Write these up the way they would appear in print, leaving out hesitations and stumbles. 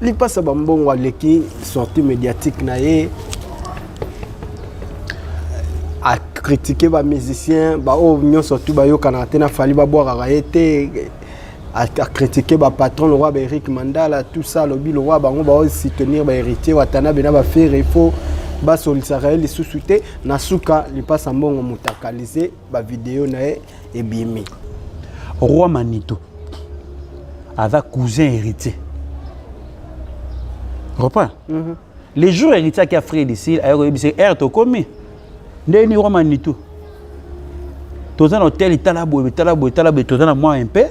Lipasa Bambongo aleki sortie médiatique naé a critiquer les musiciens, surtout yo kanatena fali ba boire a critiquer le patron le roi Eric Mandala, tout ça le roi bango ba soutenir ba héritier watana bena ba faire il faut ba solidarité les sous-souté nasuka Lipasa Bambongo mutakaliser ba vidéo naé et bimi roi Manitou avec cousin héritier. Reprends. Les jours héritiers qui a frère d'ici, c'est air to commis. Ndeni roi Manitou. Tous un hôtel talabo, tous un mois un peu.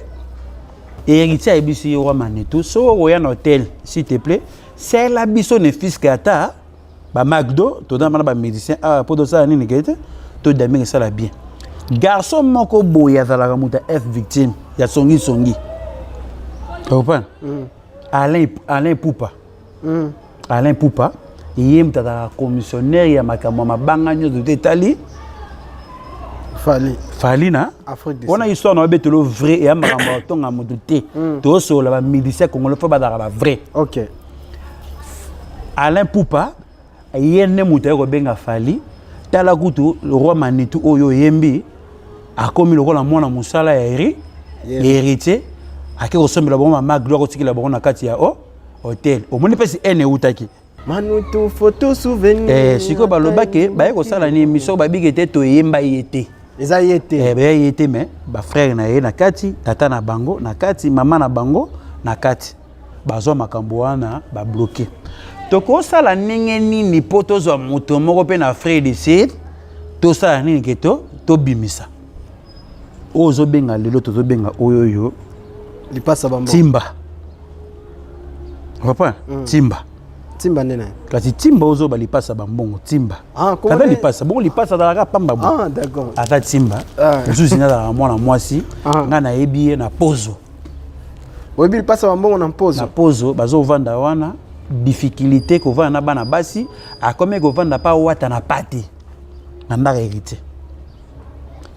Et héritier ici roi Manitou. So royan hôtel, s'il te plaît. C'est la bison fils kata. Ba McDo, tous un ba médecin. Ah pour ça ni ngete. Tout d'amis ça la bien. Garçon moko boya za la ramuta F victime. Ya songi. Reprends. Alain Poupa. Alain Poupa, il est un commissionnaire, il y a un banganyo de détails. Fali na. On a histoire de le vrai et un marathon à modalité. Tout ça, la médecin qu'on le fait pas vrai. Ok. Alain Poupa, il y a un mouteur au benga Fali. Talakutu, le roi Manitou Oyo Yembi, a commis le rôle à mon Moussala et héritier. A qui ressemble la bombe à ma gloire aussi qui la bombe à Katia O. Hôtel au moins pas si ene utaki Manuto photo souvenir siko baloba ke ba ko sala ni émission ba bigete to yemba yete eza yete ba yete mais ba frère na ye na kati tata na bango na kati mama na bango na kati bazo makambo wana ba bloquer to ko sala ninge nini poto zo moto moko pe na frère de site to sala nini keto to bimisa ozo benga lelo to zo benga oyoyo Lipasa Bambongo Timba. Papa, Timba nena. Kasi Timba ozo ba Lipasa Bambongo Timba. Ah, comment Kada Lipasa bon Lipasa da la pamba bon. Ah, d'accord. Ata Timba. Je suis na mwana mwasi, nga na ebiye na pozo. Obi Lipasa Bambongo na pozo. Na pozo bazo vanda wana difficulté ko vanda bana basi, a comme ko vanda pa wata na pati. Na ndaka hérité.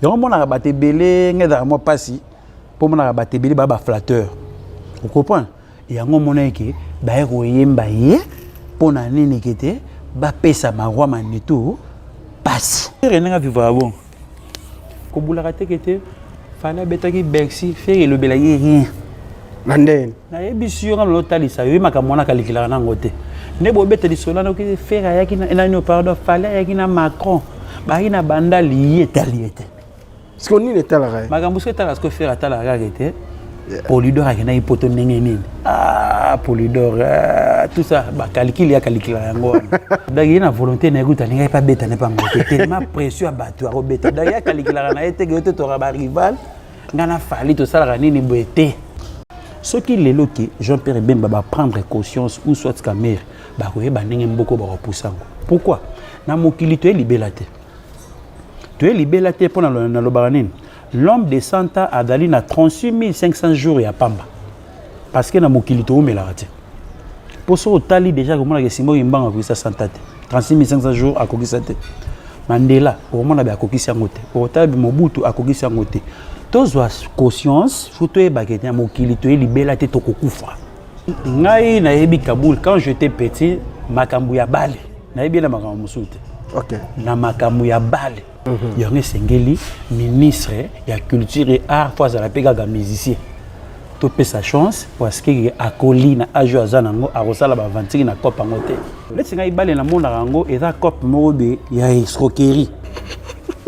Yo mona ka batebele ngeda mo pasi pour mona ka batebele ba flatteur. Vous comprenez? Et en monnaie que ba yemba ye pona nini kete ba pesa ma roi Manitou passe renga vivre bon ko bula kate kete fala betaki Bercy faire le belaye rien Nanden na ebisio ngalo talisa yo makamona kalikila na ngote ne bo beteli solana ke faire ayaki na no pardon fala ayaki na Macron ba ina banda lié taliete ce qu'on ni talaka makambo ce talaka ko faire talaka kete Polydor a une hypothèse nini. Ah, Polydor, tout ça, bah calcul ya yango. D'ailleurs na volonté na écoute n'enga pas bête n'est pas monté tellement précieux à battre à bête. D'ailleurs calcul na été que tu auras rival, ngana fali tout ça la nini bête. Ce qui les loqué, Jean-Pierre Bemba va prendre conscience ou soit caméra, bah oui bah n'enga mboko ba repousser. Pourquoi? Na mokili tu es libélaté. Tu es libélaté pour na lo baranine. L'homme de Santa a dali na 38 500 jours ya pamba. Parce que na mokilito me la raté. Pour ça tali déjà comme la Simon Imbanga ko sa Santa 36 500 jours a kokisa te. Mandela au moment na kokisa ngote. Pour tabi Mobutu a kokisa ngote. Tozwa conscience photo e bakete mokilito e libela te to kokufa. Ngai na yebi Kaboul quand j'étais petit makambu ya bale. Na yebi na makambu musute. OK. Na makambu ya bale. Yonge Sengeli, ministre ya culture et art, fois à la pégaga musicien. Tu peux sa chance parce que a coli na ajo azanango a rosala ba vantiki na cop angote. Let's nga ibale na mona rango et da cop mobe ya escroquerie.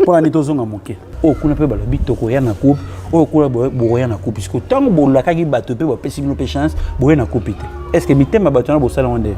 Pour ani tozonga moke. O kuna pe balobi toko ya na coupe, o kuna boya na coupe puisque tant bola kaki bato pe ba pesi no chance boya na coupe. Est-ce que mitema bato na bosala onde?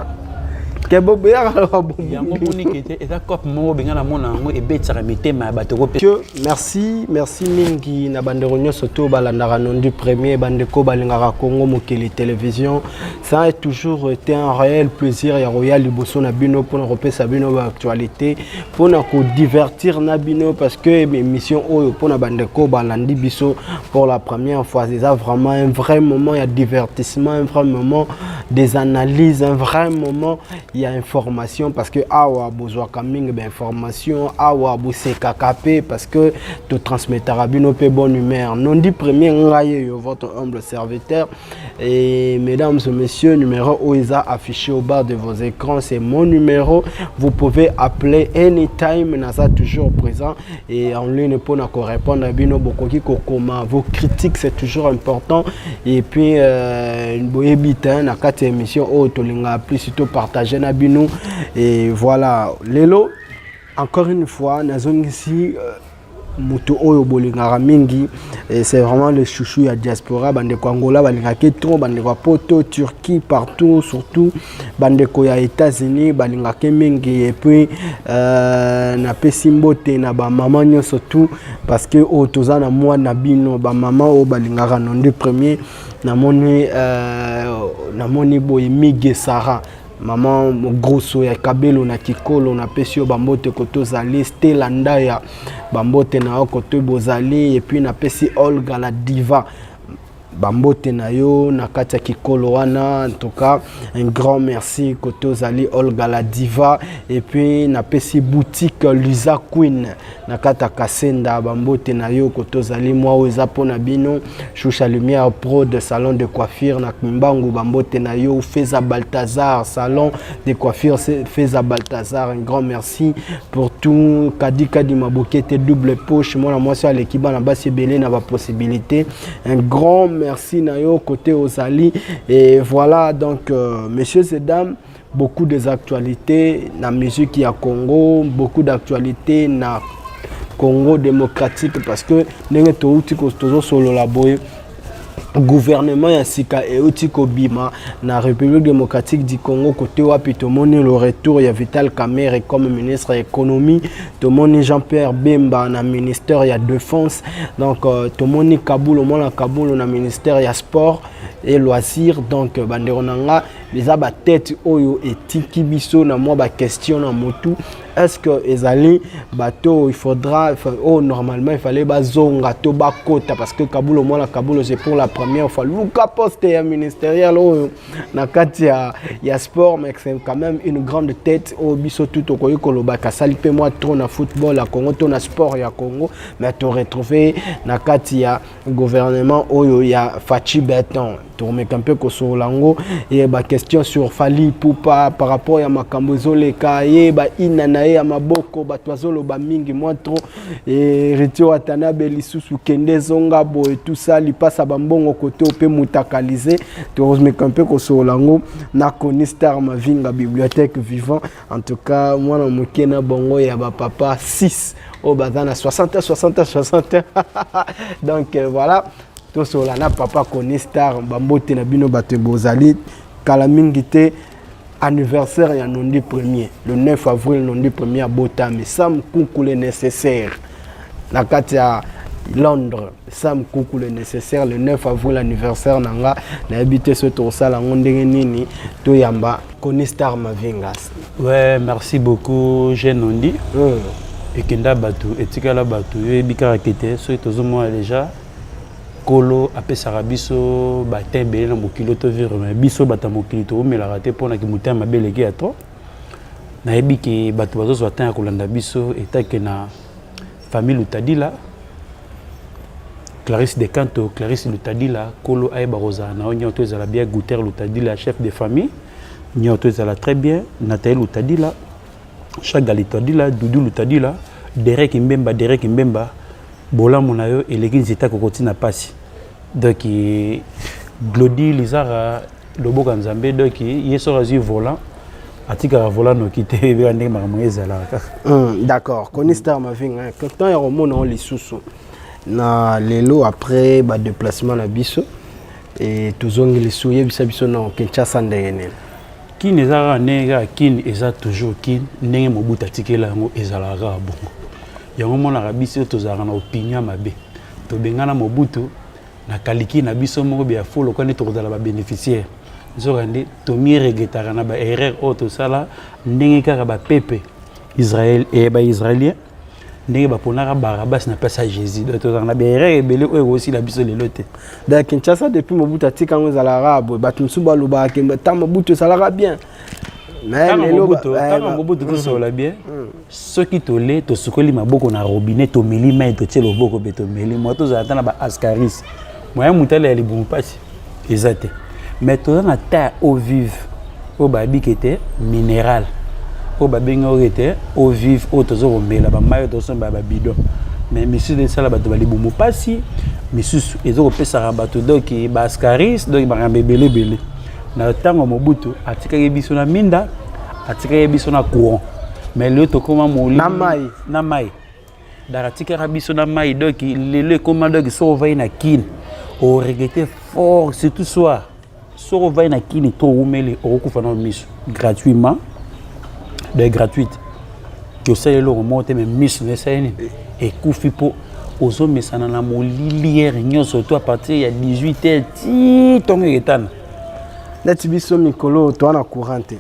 Merci mingi na banderonyo soto balandara non du premier bandeko balingara Congo mokeli télévision. Ça a toujours été un réel plaisir ya royal liboso na bino pour repérer sa bino actualité pour na ko divertir na bino parce que émission oyo pour na bandeko balandi biso pour la première fois c'est vraiment un vrai moment de divertissement, un vrai moment des analyses, un vrai moment il y a information parce que awa besoin quand même d'information awa bose KKP parce que te transmettra bino pe bonne humeur. Non dit premier ngaye votre humble serviteur et mesdames et messieurs, numéro OISA affiché au bas de vos écrans, c'est mon numéro. Vous pouvez appeler anytime, nasa toujours présent et en ligne pour nous répondre à bino bokoki kokoma. Vos critiques c'est toujours important et puis une boye bitin na quatre émissions auto linga plus surtout partager na bino et voilà lelo encore une fois nazong ici Mutu oyo bolingaka mingi et c'est vraiment le chouchou ya diaspora bandeko Angola balingaka trop bandeko poto Turquie partout surtout bandeko ya États-Unis balingaka mingi et puis na pesi mbote na ba maman nyonso tout parce que o toza na moi na bino ba maman o balingaka non premier na moni boye Mige Sarah maman grosso ya kabelo na kikolo na pesio bambote koto zali Stella Ndaya bambote na koto bozali et puis na pesi Olga la diva bambote na yo na kati ya kikolo wana. En tout cas un grand merci koto zali Olga la diva et puis na pesi boutique Lisa Queen na kati ya Kasenda bambote na yo koto zali moi oza pona bino Choucha Lumière Pro de salon de coiffure na Kimbangu bambote na yo Feza Balthazar salon de coiffure Feza Balthazar. Un grand merci pour tout Kadi Mabokete double poche moi sur l'équipe na basi belé na ba possibilité. Un grand merci Nayo côté Ozali et voilà donc messieurs et dames, beaucoup des actualités na musique ya Congo, beaucoup d'actualités na Congo démocratique parce que ndenge touti ko tozo solo la boye gouvernement ya sika et utiko bima na République démocratique du Congo côté wapi tomoni le retour ya Vital Kamerhe comme ministre économie, tomoni Jean-Pierre Bemba na ministère ya défense, donc tomoni Kabulo mona Kabulo na ministère ya sport et loisirs. Donc bandeko nanga les ba tête oyo etiki biso na moi ba question na motu est-ce que ezali bateau il faudra normalement il fallait bazonga to bakota parce que Kabulo mona Kabulo c'est pour la première fois Luka poste ya ministériel na kati ya sport mais c'est quand même une grande tête au biso tout okoyi koloba kasali pe moi trop na football à Congo to na sport ya Congo mais to retrouver na kati ya gouvernement oyo ya Fachi Beton tourner un peu ko lango et ba question sur Fali Poupa par rapport à makambo zoleka ye ba inana ya maboko batwazolo ba mingi moi trop et Retio Watanabe lisusu kende zonga bo et tout ça li passe bambongo côté pe mutakaliser tourner un peu ko lango na Konistar Mavinga bibliothèque vivant. En tout cas moi na mokena bongo ya ba papa 6 au bazana 60 donc voilà tout cela na papa Konistar bambote na bino bato bozali kala mingi te anniversaire ya nondi premier le 9 avril nondi premier à Botami Sam Kuku le nécessaire na kati ya Londres Sam Kuku le nécessaire le 9 avril anniversaire nanga na habité ce tour sala ndenge nini to yamba Konistar Mavingas. Ouais, merci beaucoup Genondi. Et kenda batu etikala batu ebika rakete so tozomo déjà Kolo apesaka biso batembele na mokilo to vivre mais biso bata mokili to melaka te pona ki mutema beleki ya to na yebi ki bato bazozo atanya kolanda biso etake na famille Lutadila Clarisse de Canto Clarisse Lutadila Kolo ayeba roza na onyo to ezala bien Gouter Lutadila chef de famille nyo to ezala très bien Nathalie Lutadila Chaga Lutadila Doudou Lutadila Derek Mbemba bola monayo eleki nzita kokoti na pasi donc Glody Lizara loboka nzambe donc yeso razi volant atika volant no kité be ndenge makambo ezala d'accord Konistar Mavinga quand ya romona on lisusu na lelo après ba déplacement na biso et tozongi lisuye biso na Kinshasa ndenge kin ezara nega kin eza toujours kin ndenge mobuta tikela ngo ezala ga bongo yango mona rabiso tozara na opinion mabe to bengana mobutu na kaliki na biso moko bia folo ko ne to kozala ba bénéficiaire zorande to mi regretara na ba erreur auto sala ndenge kaka ba pepe Israël et ba israélien ndenge ba ponaka Barabas na pesa Jésus to na ba erreur ebele o aussi la biso lelote da Kinshasa depuis mobutu atika ngo zala rabo batumsu ba loba ke ta mobutu sala bien mais le Mobutu tout ça bien ceux qui te lait to sukoli maboko na robinet to meli mai to tchelo boko beto meli moto za tana ba ascaris moya mutale ya libumu pasi ezate mais to na ta eau vive au babi qui était minéral au babi ngo était eau vive au tozo romela ba mayo to so ba bidon mais monsieur de ça la bato ba libumu pasi monsieur ezo pesa bato donc ba ascaris donc ba belé na tango Mobutu atikaki biso na minda atikaki biso na courant mais le to koma moli na mai daratika biso na mai donc le koma donc so va na kin o regretter fort surtout soir so va na kin to umeli o kufa na miso gratuitement de gratuite que ça le remonter mais miso ne ça ni et kufi po ozo mesana na molilière nyoso to à partir ya 18h ti tongo etana neti biso mikolo to na courante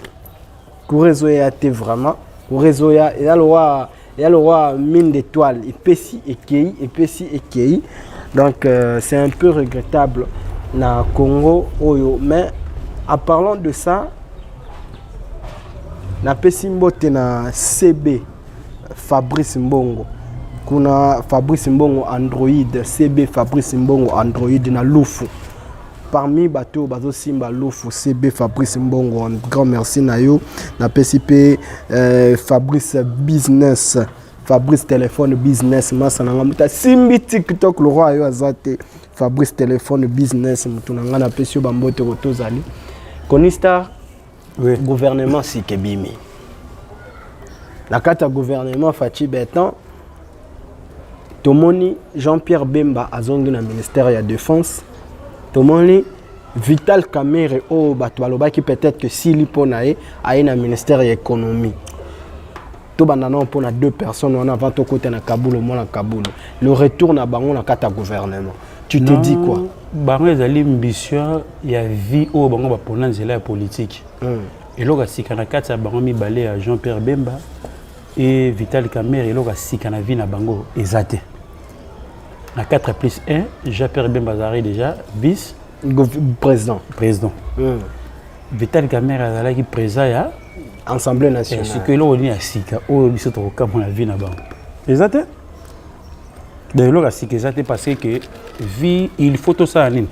réseau ya te vraiment réseau ya le roi mine d'étoiles épi donc c'est un peu regrettable na Congo oyo mais en parlant de ça na pesi mbote na CB Fabrice Mbongo kuna Fabrice Mbongo Android CB Fabrice Mbongo Android na lufu parmi bateau bazo simba lufu CB Fabrice Mbongo un grand merci na yo na PCP Fabrice business Fabrice téléphone business masa na ngamuta simbi TikTok le roi yo azate Fabrice téléphone business mutunanga na pesio bambote kotozali Konista oui. Gouvernement sikebimi la kata gouvernement Fachi Betan tomoni Jean-Pierre Bemba azongi na ministère ya défense tomoni Vital Kamerhe o bato balobaki peut-être que s'il ponae aye na ministère ya économie to banana pona deux personnes on avant to côté na Kaboul au moins Kaboul le retour na bango na kata gouvernement tu te dis quoi bango ezali ambition ya vie o bango ba pona nzela ya politique et loka sika na kata bango mibale ya Jean-Pierre Bemba et Vital Kamerhe et loka sika na vie na bango ezate à 4+1, Jean-Pierre Bemba Azari déjà vice président. Vital Kamerhe Azali président ya Assemblée nationale. Ce que l'on dit à Sika, oh biso to ka mon vie na bango. Exact. De l'eau à Sika exact parce que vie il faut tout ça en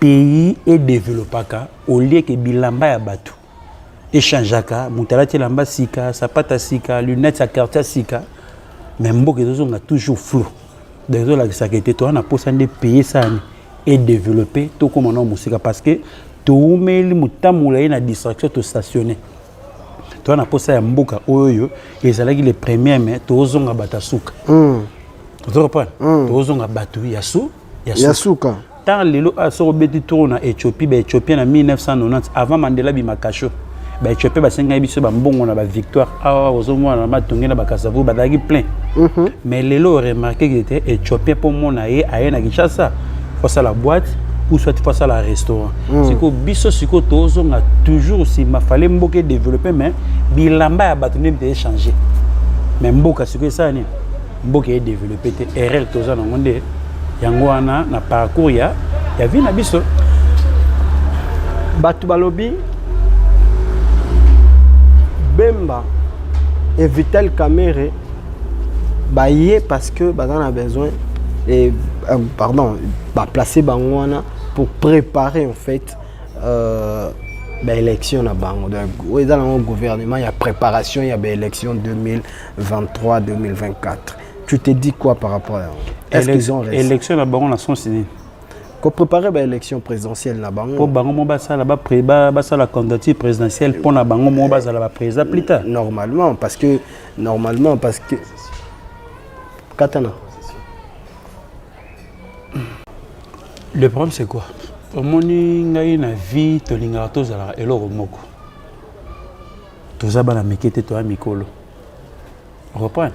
pays et développer ka au lieu que bilamba ya batu. Échangeaka, mutalati lamba Sika, sapata Sika, lunettes à quartier Sika. Mais mboke on a toujours flou. Désolé la sécurité toi on a posé des pays ça et développer tout comme on a musique parce que tout mêle mutamula na distraction to stationner toi on a posé un mboka oyo et ça là les premiers mais tozonga batasuka tu comprends tozonga batu yasuka tant lelo aso beti tour na Éthiopie ba Éthiopien en 1990 avant Mandela bimakacho ba Éthiopie ba senga biso ba mbongo na ba victoire awa ozomwa na matongi na ba Kasavu ba dagi plein mais lelo remarqué que était Éthiopien pour mon aye na Kinshasa face à la boîte ou soit face à la restaurant c'est que biso siko tozonga toujours si ma fallait mboke développer mais bilamba ya batone de changer mais mboka siko ça ni mboka est développer te erreur tozana ngonde yango wana na parcours ya vie na biso batu balobi Bemba et Vital Kamerhe baye parce que on a besoin et placer Bangwana pour préparer en fait l'élection à Bango. Donc dans le gouvernement il y a préparation, il y a l'élection 2023-2024. Tu te dis quoi par rapport à est-ce qu'ils ont réussi? Élection à Bango na son signé. Qu'on préparer l'élection présidentielle na Bango. Pour Bango mo ça là-bas la candidature présidentielle pour na Bango mo ça là-bas président plus tard. Normalement parce que Katana. Le problème c'est quoi? Omoni ngai na vie to linga to zala eloko moko. To za bana mekete to amikolo. Reprends.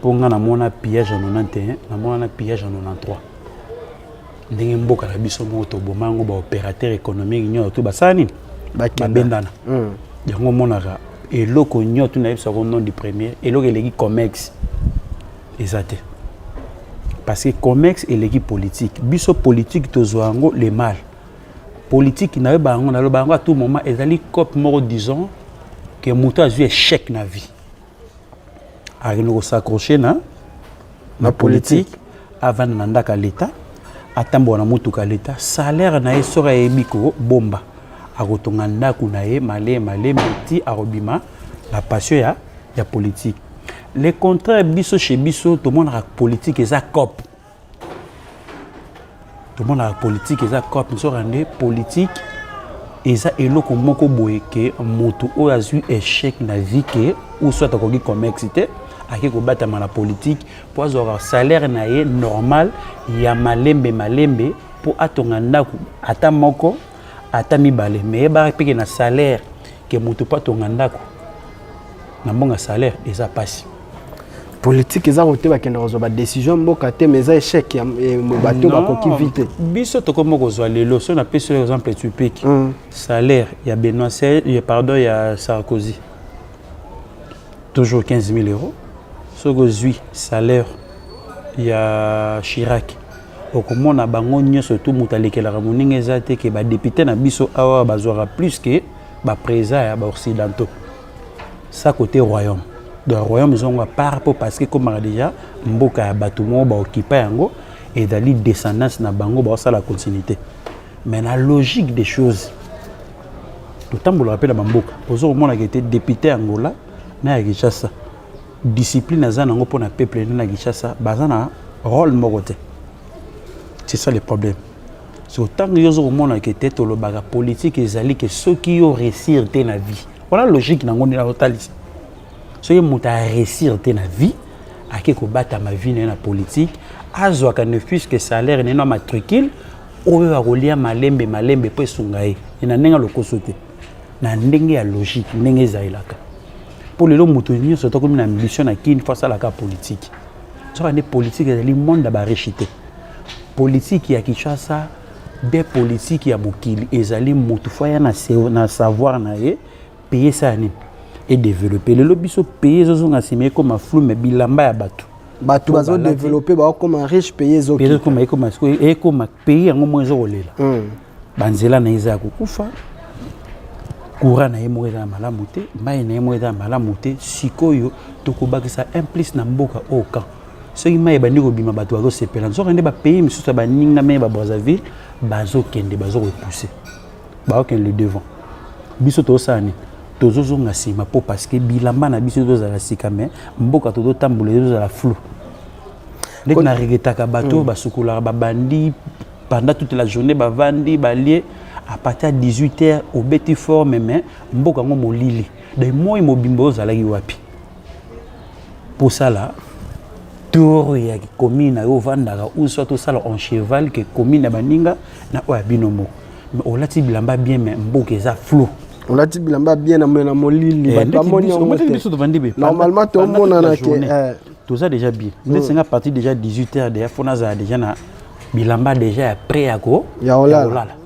Pour nga na mona pillage en 91, na mona pillage en 93. Ndenge mboka na biso mo to bomango ba opérateur économique nyo to basani ba bendana. Yango monaka eloko nyo to na biso ko nom du premier eloko eleki Comex. Exact. Parce que Comex est l'équipe politique. Biso politique tozoango le mal. Politique na bango na lo bango à tout moment ezali cop moro disons que moto a eu échec na vie arino s'accrocher na politique avant nandaka l'état atambo na mutuka l'état salaire na esora ebiko bomba akotonga ndaku na ye malé meti arobima la passion ya politique les contrats biso chez biso tout le monde a politique et ça cop tout le monde a politique et ça cop nous rendre politique et ça eloko moko boye que moto o a eu échec na vie que ou soit akoki comme excité ake ko batama la politique pour avoir salaire na ye normal ya malembe pour atonga ndaku ata moko ata mibale mais ba peke na salaire que moto pas tonga ndaku na mbonga salaire et ça passe politique eza kote bakenda kozwa décision mboka te mais eza échec ya bato bakoki vite biso tokoma kozwa lelo so na pese exemple typique salaire ya Benoît pardon ya Sarkozy toujours 15 000 euros. Sogozui salaire ya Chirac. Okomona bango nyonso tout mutalekela moninga ezate ke ba député na biso awa bazwara plus que ba président ya ba occidentaux. Ça côté royaume. Dans le royaume ils ont part parce que comme déjà mboka ya batumo ba occuper yango et dali descendance na bango ba ça la continuité. Mais la logique des choses tout temps vous le rappelez dans mboka. Ozo mona qui était député Angola na ya Kinshasa. Discipline azana ngo pona peuple na Kinshasa bazana rôle mokote. C'est ça le problème. C'est autant que yozo mona qui était le baga politique ezali que ceux qui ont réussir dans la vie. Voilà logique nango na totalisi. Ceux qui ont réussir dans la vie ake ko bata ma vie na politique azwa ka ne puisque salaire n'est non matricule oyo akolia malembe po sungai ina nenga lokosote na ndenge ya logique ndenge ezalaka. Pour les gens qui sont comme une ambition qui face à la politique. Ça est politique le monde d'abord réchité. Politique qui a Kinshasa, des politiques qui a mokili ezali motu foya na savoir na ye payer ça ni et développer le lobby so payer zo ngasime comme flou mais bilamba ya batu bazo développer ba comme riche payer zo payer comme payer ngo mo zo lela banzela na iza kukufa courant na yemo eza malamu te mai na yemo eza malamu te sikoyo tokobakisa implice na mboka oka soki mai bandi kobima bato bazo sepela nzoka nde ba pays misusu baninga mai ba Brazzaville bazo kende bazo repousser ba okende le devant biso to sani tozo nga sima po parce que bilamba na biso toza la sika mais mboka to tambula toza la flou dès na regretaka bato basukula ba bandi pendant toute la journée ba vandi ba lié à partir de 18h au beti fort mais mboka ngo molili de moi mobimbo zalaki wapi pour ça là tour ya commune yo vandaka ou soit tout ça en cheval que commune baninga na o binomo mais on l'a bilamba bien mais mboka eza flou on l'a bilamba bien na molili ba moni normalement tout le monde na que tout ça déjà bien c'est à partir déjà 18h déjà fonaza déjà na bilamba déjà prêt à go ya olala.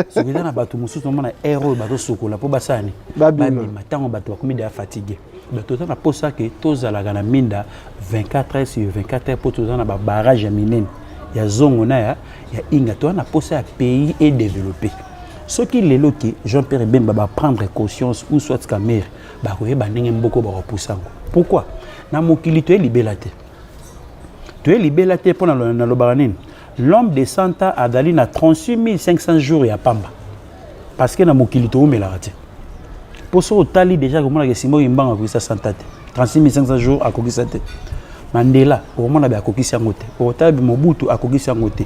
Ce qui est dans la bateau, nous sommes un héros, bateau sokola pour basani. Babi, maintenant on bateau comme il est fatigué. Bateau ça pour ça que tous à la gana minda 24 heures sur 24 heures pour tous dans la barrage minen. Il y a zone na ya inga toi na pour ça pays et développer. Ce qui les loki Jean-Pierre Bemba va prendre conscience ou soit caméra ba ko yeba ndenge mboko ba repoussango. Pourquoi? Na mokili to libélaté. Tu es libélaté pour na lo baranine. L'homme de Santa a dali na 38 500 jours ya pamba. Parce que na mokili to me la raté. Pour ça otali déjà comme na Simon Imbanga ko sa Santa te. 36 500 jours a kokisa te. Mandela au moment na kokisa ngote. Otabi Mobutu a kokisa ngote.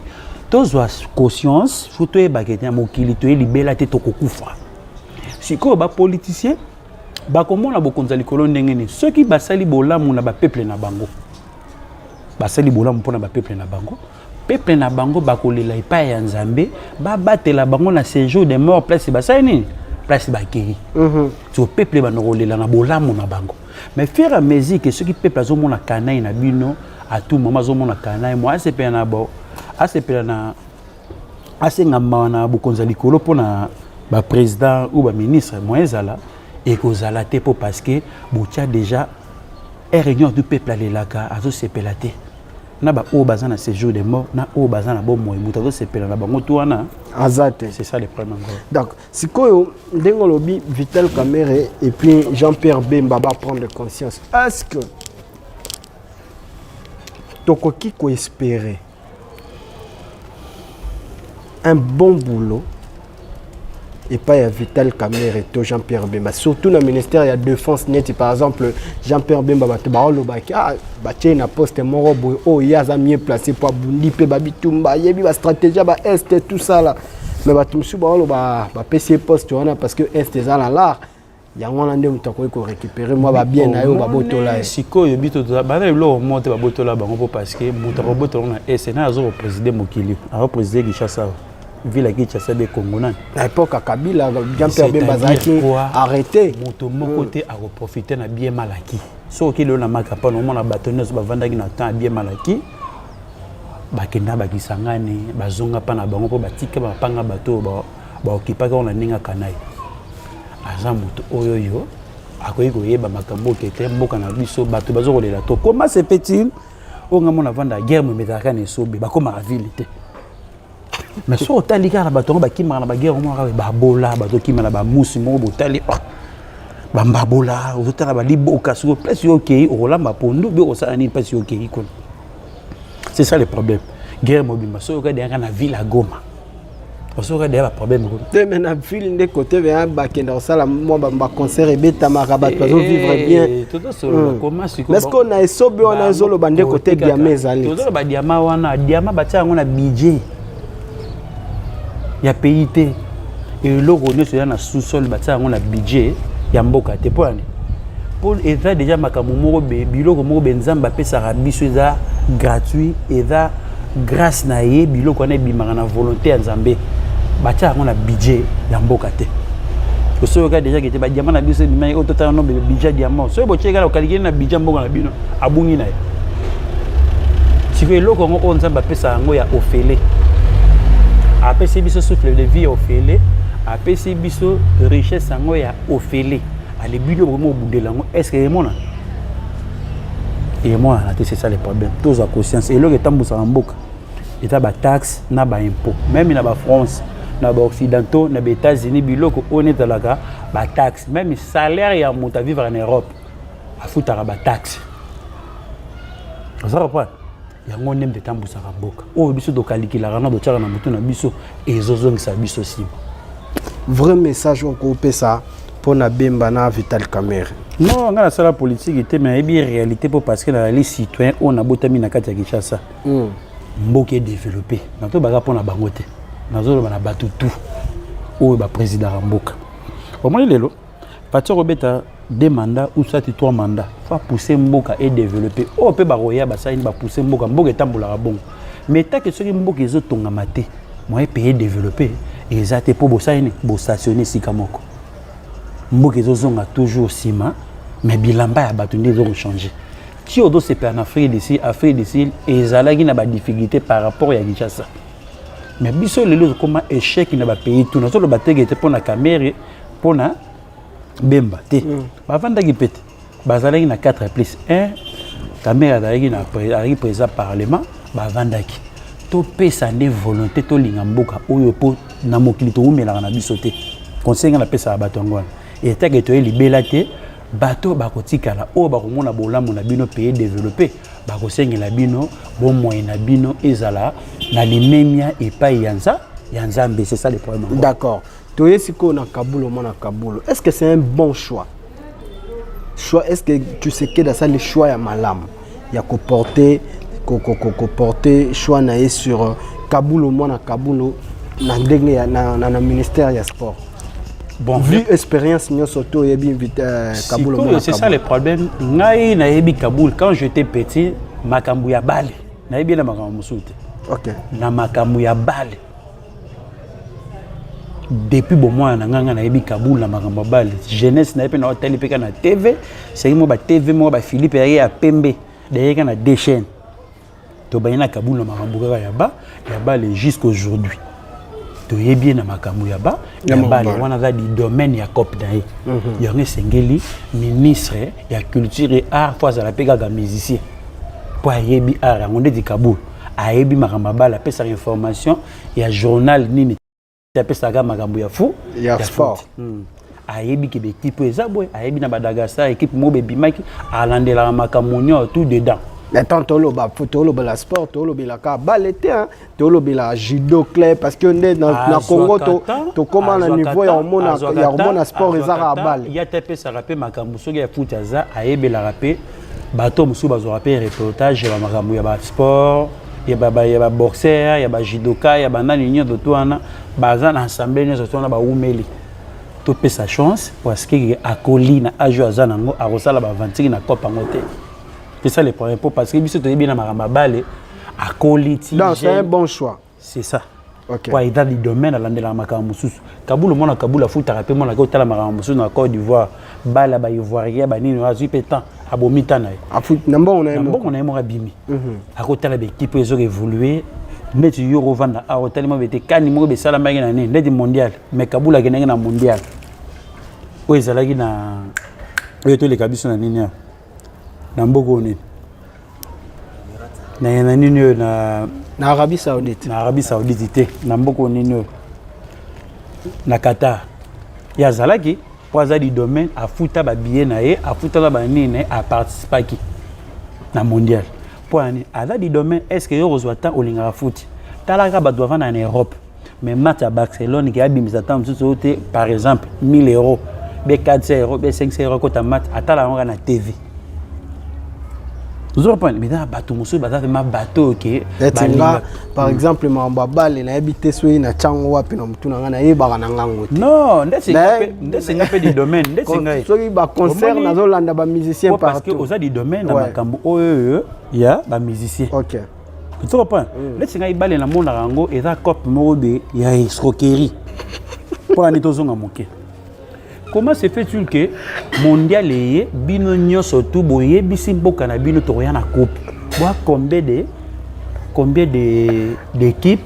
Tozwa conscience photo e bakete mokili to libela te to kokufa. Siko ba politicien ba komona bokonza likolo ndenge ni. Ceux qui basali bolamu na ba peuple na bango. Basali bolamu pona ba peuple na bango. Peuple na bango bakolela ipa ya nzambe ba batela bango na séjour de mort place basani place bakiri so peuple banokolela na bolamu na bango mais faire à mesure que ceux qui peuple azomona kanai na bino à tout moment azomona kanai moi c'est pe na bo asepela na asenga na bokonza likolo pona ba président ou ba ministre moi ezala et kozala te parce que botia déjà réunion du peuple alelaka azo sepela te na ba o bazana séjour de mort na o bazana bon moi mutazo sepela na bango tuana azate c'est ça le problème encore. donc sikoyo ndengo lobi Vital Kamerhe et puis Jean-Pierre Bemba va prendre conscience est-ce que tokoki ko espérer un bon boulot et pas à Vital Kamerhe et Jean-Pierre Bemba. Surtout dans le ministère de la Défense, par exemple, Jean-Pierre Bemba, il y a un poste il y a mieux placé pour Bundi, il y a une stratégie, Est, tout ça. Mais il y a un PC poste parce que Est est là. Il y a un endroit où tu peux récupérer moi bien na yo babotola siko yo bito bana lo monte babotola bango parce que muta babotola na SNA azo président Mokili a président Kinshasa ville qui Kinshasa be Congo na à l'époque Kabila Jean-Pierre Bemba zaki arrêté moto moko te a profiter na bien malaki so ki le na makapa no mona batonneuse bavanda ki na temps bien malaki bakenda bakisangani bazonga pa na bango po batika bapanga bato ba okipa ka na ninga kanai aza moto oyo yo akoyi koyeba makambo kete mboka na biso bato bazokolela to comment c'est petit onga mona vanda guerre memetaka na sobe bakoma la ville te mais so otali kala bato bakima na ba guerre mo akabe babola bato kima na ba musi mo botali bambabola otala ba libo kaso place yo kei olamba pondu bi osala ni place yo kei kon c'est ça le problème guerre mobima so ka derrière na ville à Goma. Parce qu'il y a un problème. Mais la ville de côté vers Bakenda, ça la moi ba concert et beta marabat parce vivre bien. Mais est-ce qu'on a esobe on a zolo bande côté diamant zali. Tout ba diamant wana diamant batia on a budget. Il y a PIT et le rôle sur na sous-sol batia on a budget ya mboka te pour état déjà makamu moko biloko moko benzamba pesa rabiso eza gratuit et ça grâce na ye biloko na bimaka na volonté ya Nzambe. Bacha on a budget ya mboka te so ka déjà que te ba diamant na biso bimai au total no budget diamant so bo cheka la kalikina na budget mboka na bino abungi na ye si que loko ngo Nzamba pesa ngo ya ofele apesi biso souffle de vie ofele apesi biso richesse ngo ya ofele ale bino vraiment obudela ngo est-ce que mona et moi c'est ça le problème tous à conscience et loko tambusa mboka eta ba taxe na ba impôt même na ba France na ba occidentaux na ba États-Unis biloko honnête laka ba taxe même salaire ya moto vivre en Europe afutaka ba taxe ça reprend ya ngone mbe tambusa mboka o biso do kalikila kana do tshaka na moto na biso ezozongisa biso sima vrai message ko pesa pour na Bemba na Vital Kamerhe non ngana sala politique était mais bien réalité pour parce que les citoyens on a botami na kati ya Kinshasa mboka développé na to baka pona bango te nazolo bana batu tout o ba président mboka au moins lelo parti robeta deux mandats ou ça 3 mandats fa pousser mboka et développer o pe ba roya ba saini ba pousser mboka etambola bongo mais tant que ceux mboka ezo tonga maté moi pays développer et ça te pour bo saini bo stationner sikamoko mboka ezo zonga toujours sima mais bilamba ya batu ndezo changer. Si on doit se faire en Afrique d'ici, et Zalagi n'a pas de difficulté par rapport à Kinshasa. Mais biso lelo comment échec n'a pas payé tout. Nous sommes battus était pour la caméra, pour la Bemba. Avant d'aller péter, Zalagi n'a 4+1, caméra Zalagi n'a pas présent parlement, avant d'aller. To pesa ne volonté to lingamboka oyo po na mokili to umela na bisote. Conseil na pesa batongwana. Et tant que to libélaté bato bakotikala o bakomona bolamu na bino pays développé bakosengela bino bon moyen na bino ezala na limemia epai yanza Nzambe c'est ça le problème. D'accord. Toyesiko na Kabulo mona Kabulo. Est-ce que c'est un bon choix? Est-ce que tu sais que dans ça le choix ya malam ya ko porter choix na sur Kabulo mona Kabulo na ndenge na ministère ya sport. Bon, vu expérience nous surtout Kaboul. C'est ça le problème. Ngai na yebi Kaboul quand j'étais petit makambu ya bale. Na yebi na makambu musuti. OK. Na makambu ya bale. Depuis bon mois na nganga na yebi Kaboul na makambu ya bale. Jeunesse na yebi na hôtel peka na TV, c'est mo ba TV mo ba Philippe ya Pembe. Derrière na deux chaînes. To bayina Kaboul na makambu ya bale jusqu'aujourd'hui. To yebi na makambu ya bale wana za di domaine ya COP na ye. Yonge sengeli ministre ya culture et art fois à la pega ga musicien. pour ayebi ara on dit Kaboul ayebi makambo bala pesa information ya journal nini ta pesa ga makambo ya fou ya sport ayebi ke équipe ezabwe ayebi na Madagascar équipe mobe bimaki alandela makamunyo tout dedans. Mais tant tolo ba footolo la sport tolo bila ka balete hein tolo bila judo club parce que na Congo to comment na niveau ya hormone sport ezaka balle il y a TP ça rappelle makambo soki ya foot za ayebi la rappel bato musu bazo rappel reportage ya makambo ya ba sport ya ba boxeur ya ba judoka ya ba nani nyoto to wana baza na ensemble nyoto to na ba umeli to pe sa chance parce que akoli na ajo azanango arosala ba 25 na copa ngote. C'est ça le premier point parce que biso to yebi na maramba balé à quality. Donc c'est un bon choix. C'est ça. OK. Pour aider du domaine à l'andela makambo mususu. Kaboul mona Kaboul foot rapper mona ko tala makambo mususu na Côte d'Ivoire. Bala ba ivoirien ba nini azu pétant abomita na. A foot nambo on a on a mo bimi. A ko tala be équipe ezo évoluer. Net yo revendre a hôtel mo bete kani mo be sala magi na nini net mondial mais Kaboul a gagné na mondial. O ezalaki na oyo to le kabiso na nini. Namboko ni na nini na Arabie Saoudite te namboko nini na Qatar ya zalaki poza di domaine afuta ba billet na ye afuta ba nini a participer ki na mondial pour ani ada di domaine est-ce que yo rozwata olinga foot talaka ba doit vendre en Europe mais match à Barcelone qui a bimisa tam sote par exemple 1000 €, be 400 €, be 500 € ko ta match atala on na TV. Vous avez mais dans bateau monsieur ma bateau OK par exemple mamba balle na habité soyi na chango wapi na mtu na ngana yeba na ngango non ndese ngape du domaine ndese ngai soki ba concert na zolanda ba musicien partout parce que oza du domaine na makambo oyo ya ba musicien. OK tu comprends ndese ngai balle na mona rango eza cop mode ya escroquerie pour ani tozonga moke. Comment se fait-il que mondial est bino nyoso tout boye bisi mboka na bino to na coupe boa combien d'équipes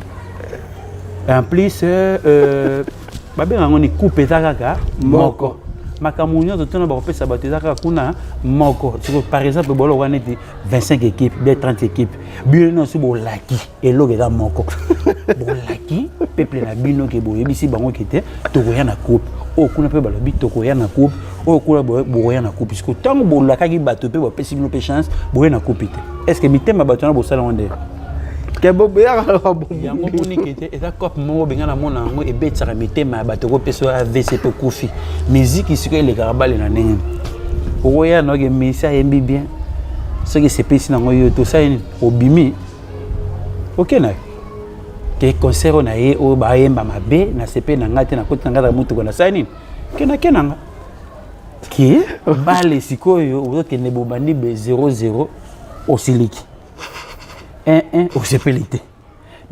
en plus ba benga ngoni coupe ezaka moko makamunyo to tona ba kopesa bato ezaka kuna moko par exemple bolo wana 25 équipes des 30 équipes bino so bo laki eloge da moko bo laki peuple na bino ke boye bisi bango kete to na coupe o kuna pe balobi tokoya na coupe o kuna boya na coupe puisque tant bolakaki bato pe ba pesi bino pe chance boya na coupe te est-ce que mitema bato na bosala onde ke boya ka bo yango moni kete eza coupe mo benga na mona ngo e betsa mitema bato ko peso AVC pe kufi musique isiko ele karabale na nene oya no ke misa yembi bien ce que c'est pesi na ngo yo to ça obimi OK na ke concert na ye o ba yemba mabe na sepe na ngate na koti na ngata mutu kona sani kenanga ki bale sikoyo ozo kende bobandi be 0-0 au siliki 1-1 au sepelite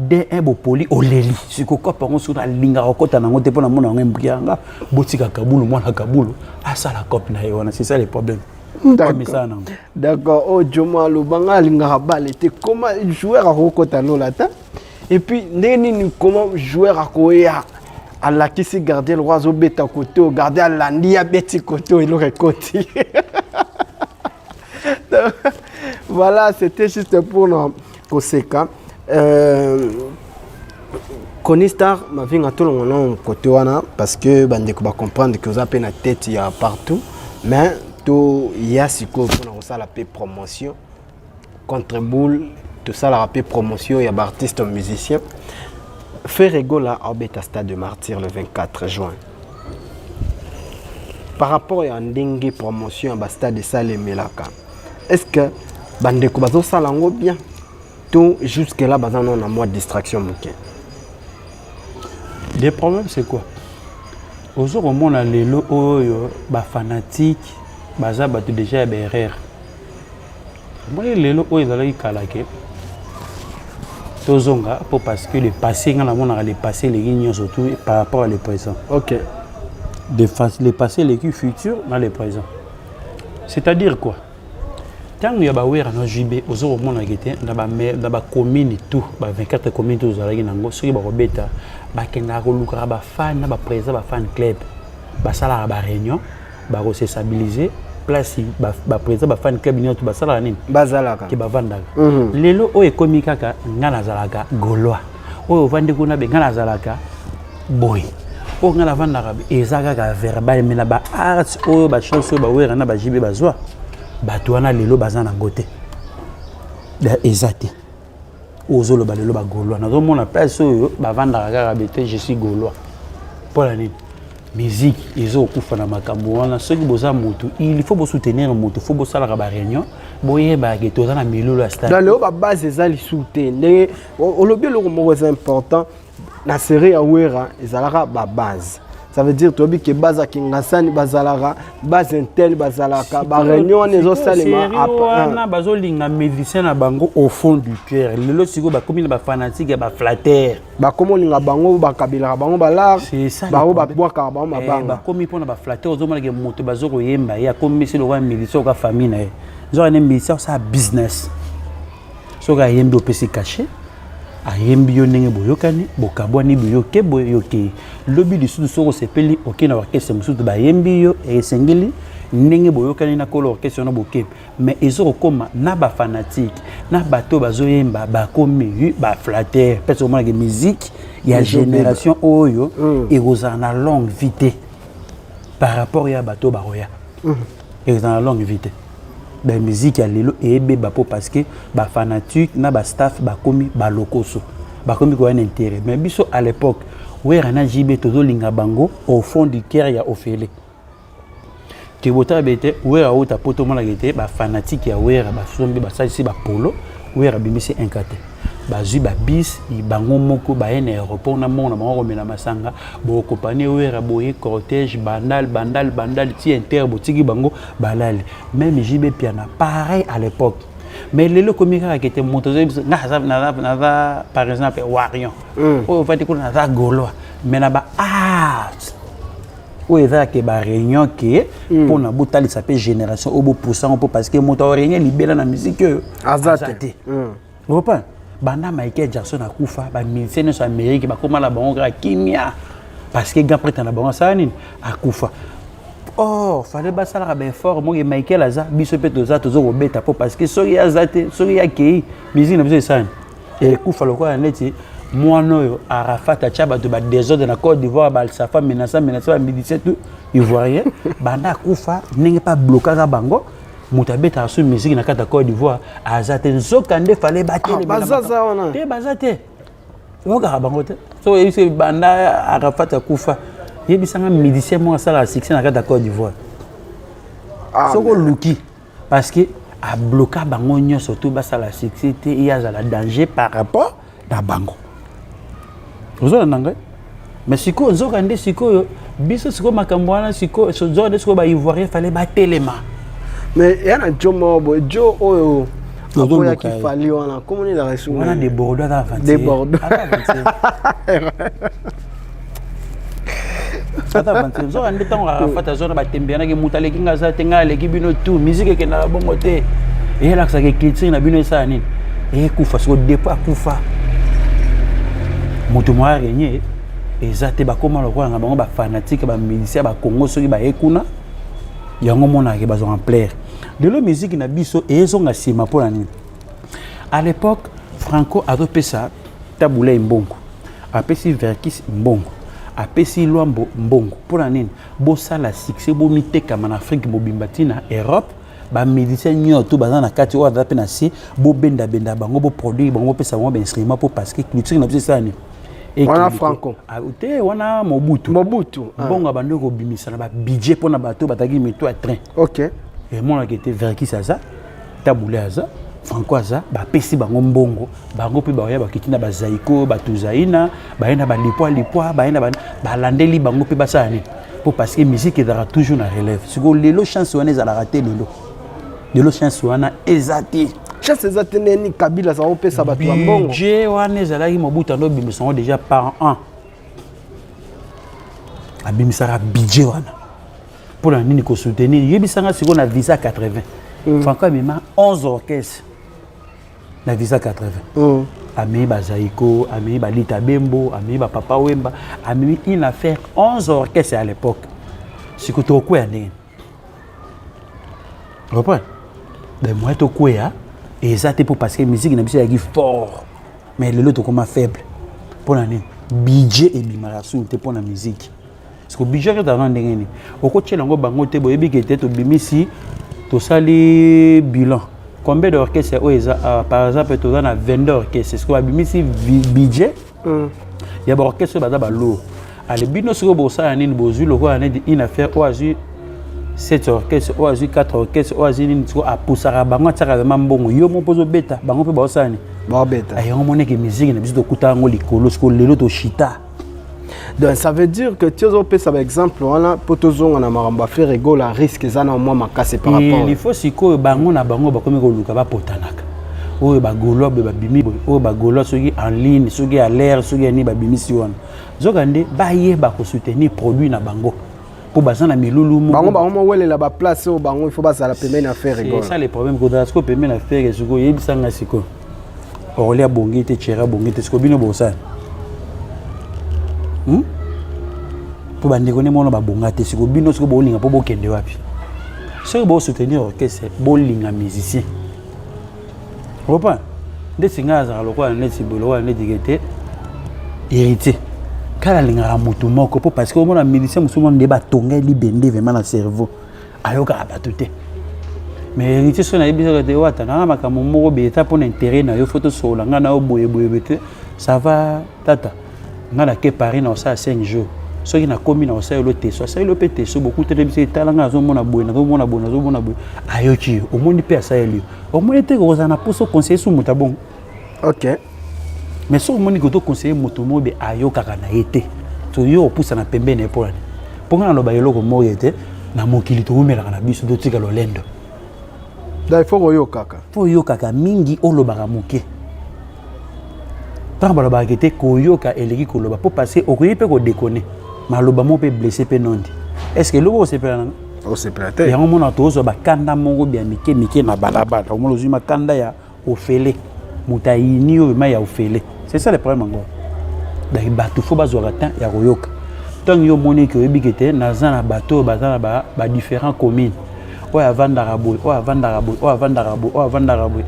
2-1 bo poli au leli siko kopa ngo sur la linga okota na ngote pona mona ngembuyanga botika Kabulu mwana Kabulu asala cop na yona c'est ça le problème. D'accord o Joma Lubanga linga bale te comment joueur a okota lola ta. Et puis, comment joueur à Koya à la qui s'est gardé le oiseau bêta côté, gardé à l'andia bêti côté et l'autre côté. Voilà, c'était juste pour nos conséquences. Konistar, ma vie à tout le monde côté parce que bandeko va comprendre que vous avez la tête il y a partout, mais tout il y a ce qu'on a la paix promotion contre boule. Tout ça la rappel promotion, il y a des artistes musiciens. Ferregola à Beta Stade de Martyr le 24 juin. Par rapport à une promotion à Stade de Salé Melaka, est-ce que Bandeko Bazo Salango bien? Tout jusque-là, on a moins de distraction. Les problèmes, c'est quoi? Aujourd'hui, on a les fanatiques, déjà BRR. Moi, les lots, ils ont calqué. Pour parce que le passé, les passés, les lignes surtout par rapport à le présent. OK. Les passés, les futurs, dans le présent. C'est-à-dire quoi? Tant qu'il y a des JB, aux autres monde qui dans la commune tout, 24 communes tous à la Guinée, ceux qui ont bêta, fan, présent, fan club, ça la réunion, se stabiliser, place ba président ba fan club ni to ba sala nini bazalaka ki ba vandaka lelo o ekomi kaka ngana zalaka gaulois o vandi kuna be ngana zalaka boy o ngana vandaka ezaka ka verbal mena ba arts o ba chanson ba wera na ba jibe bazwa bato wana lelo bazana ngote da ezate ozolo ba lelo ba gaulois nazo mona place oyo ba vandaka kaka bete je suis gaulois pour la nini musique ils ont kufa na makambo wana soki boza moto il faut soutenir moto faut bosala ba réunion boye ba geto na milolo ya stade dans le ba base ezali soutenir au lobby le mot est important na série ya wera ezalaka ba base ça veut dire tobi ke base kingasani bazalaka base intel bazalaka ba réunion nezo salema après na bazolinga médecin na bango au fond du cœur lelo siko ba komi ba fanatique ba flatteur ba komo linga bango ba kabila bango ba lar c'est ça ba ba boaka ba mabanga ba komi pona ba flatteur ozomona ke moto bazoko yemba ya komi c'est le roi médecin ka famille na zo ane médecin ça business so ga yembi opesi caché ayembi yo ndenge boyokani bokabwani boyoke boyoke lobi lisusu soko sepeli okena orchestre mususu bayembi yo esengeli ndenge boyokani na kolo orchestre na boke mais ezoko koma na ba fanatique na bato bazoyemba bakomi ba flatteur parce que la musique ya génération oyo ekozana na longue vite par rapport ya bato baroya ekozana na longue vite ba musique ya lelo ebe bapo parce que ba fanatique na ba staff bakomi ba lokoso bakomi ko un intérêt mais biso à l'époque wera na jibe tozo linga bango au fond du cœur ya ofele ke bota bete wera ota poto mona gete ba fanatique ya wera ba sombi ba salisi ba polo wera bimisi enkate bazui ba bis bango moko ba ene aéroport na mona bango mena masanga bo compagnie wera boye cortège bandal ti inter botiki bango balali même jibe piana pareil à l'époque mais lelo komika qui était motozo na par exemple warion o fati ko na za gaulois mais na ba ou eza ke ba réunion ke pour na botali ça peut génération au poussant parce que moto réunion libéra na musique azate vous pas banda Michael Jackson akufa ba musicien sur Amérique ba koma la bango ka kimia parce que grand prêtre na bango ça nini akufa oh fallait ba sala ba fort mo Michael aza biso pe toza tozo robeta po parce que soki azate soki akei musique na biso ça et kufa lokwa neti mwana oyo Arafat atia bato ba désordre na Côte d'Ivoire ba Alsafa menaça ba médecin tout ivoirien banda akufa ndenge pas blocage bango mutabeta sur musique na kata Côte d'Ivoire azate nzokande fallait battre bazaza wana te bazate oka bango te so ese banda Arafat akufa yebisanga médecin mo sala succès na kata Côte d'Ivoire soko luki parce que a bloquer bango nyonso tout ba sala succès te ya za la danger par rapport na bango ozo nanga mais siko nzokande siko biso siko makambo wana siko so zone siko ba ivoirien fallait ba telema mais yana jomo bo jo oyo akoya ki fali wana comment il a reçu wana des bordeaux à avancer des bordeaux ata avancer zo ande tango Arafat zone ba tembiana ke mutale kinga za tenga le kibino tout musique ke na bongo te et là ça ke critique na bino ça nini et kufa so départ kufa moto moi régner ezate ba koma lokwa nga bango ba fanatique ba musicien ba Congo soki ba ekuna yango mona ke bazo en plaire de la musique na biso ezonga sima pona nini à l'époque Franco adopesa tabula mbongo apesi Verkis mbongo apesi Luambo mbongo pona nini bosala succès bo miteka en Afrique bobimbati na Europe ba musicien nyoto baza na kati o pe na si bo benda bango bo produit bango pesa bango ba instrument pour parce que culture na biso ça ni wana Franco te wana Mobutu bongo bando ko bimisa na ba budget pona bato bataki mito à train OK et mon qui était Verkis aza tabule aza Franco aza ba pesi bango mbongo bango pe ba ya bakiti na bazaiko batuzaina baina ba lipwa baina ba landeli bango pe basani pour parce que musique est toujours na relève siko lelo chance wana za la rater lelo chance wana ezati chance ezati neni Kabila za opesa bato ya mbongo budget wana ezalaki Mobutu ndo bimisango déjà par an abimisaka budget wana pour la nini ko soutenir yebisanga siko na visa 80 Franco amema 11 orchestres na visa 80 ami bazaiko ami balita bembo ami ba papa wemba ami une affaire 11 orchestres à l'époque siko to ko ya ndenge Reprends. Ben moi to quoi et ça c'est pour parce que musique na biso est fort mais le lot comme faible. Pour l'année budget et bimarasu te pour la musique. Parce que budget que t'as ndengeni. Oko tchelango bango te boyebi que te to bimisi to sali bilan. Combien d'orchestres par exemple tu as 22 orchestres. Est-ce que bimisi budget il y a des orchestres bada balo. Ale bino siko bosa nini bozu loko ane une affaire oazu 7 orchestres oazu 4 orchestres oazu nini siko apusaka bango tsaka vraiment mbongo yo mo pozo beta bango pe bosani ba beta ayo mone que musique na biso to kuta ngo likolo siko lelo to chita. Donc ça veut dire que tu as par exemple voilà potozonga na maramba faire rigolo à risque ça na moi makase par rapport il faut siko bango na bango ba komi ko luka ba potanaka oyo ba golo ba bimi oyo ba golo soki en ligne soki à l'air soki ni ba bimi si wana zokande ba ye ba ko soutenir produit na bango pour bazana milulu mo bango wele la ba place au bango il faut pas ça la pemene à faire rigolo c'est ça le problème ko das ko pemene à faire siko yebisanga siko olia bongi te chera bongi te siko bino bosa pour bandeko ne mono ba bonga te siko bino siko bolinga po bokende wapi siko bo soutenir orchestre bolinga musicien repas de singaza lokwa neti bolo neti gete héritier kala linga mutu moko po parce que mona musicien musumo ndeba tonga libende vraiment na cerveau ayoka batute mais héritier sona yebisa que wata na makambo moko beta pour intérêt na yo photo sola ngana o boye bete ça va tata ngana ke Paris na ça 5 jours soki na komi na osai lo teso asai lo pe teso beaucoup te bisi talanga azomona boye na zomona boye ayoki omoni pe asai elio omoni te ko za na poso conseiller su muta bon OK mais so omoni ko to conseiller mutu mobe ayoka kana ete to yo pousa na pembene epona ponga na lo bayelo ko moye te na mokili to umela kana biso do tika lo lendo da il faut yo kaka mingi olobaka moke tant baloba kete koyoka eleki koloba po passer okoyi pe ko déconner maloba mo pe blessé pe nondi est-ce que loko sepela o sepela te yango mona tozo ba kanda mongo bia mike na balabala o mona zuma kanda ya ofele mutaini o ma ya ofele c'est ça le problème encore donc bato faut bazwa temps ya koyoka tant yo moni ke ebikete nazana bato bazana ba différents communes o avandaka boy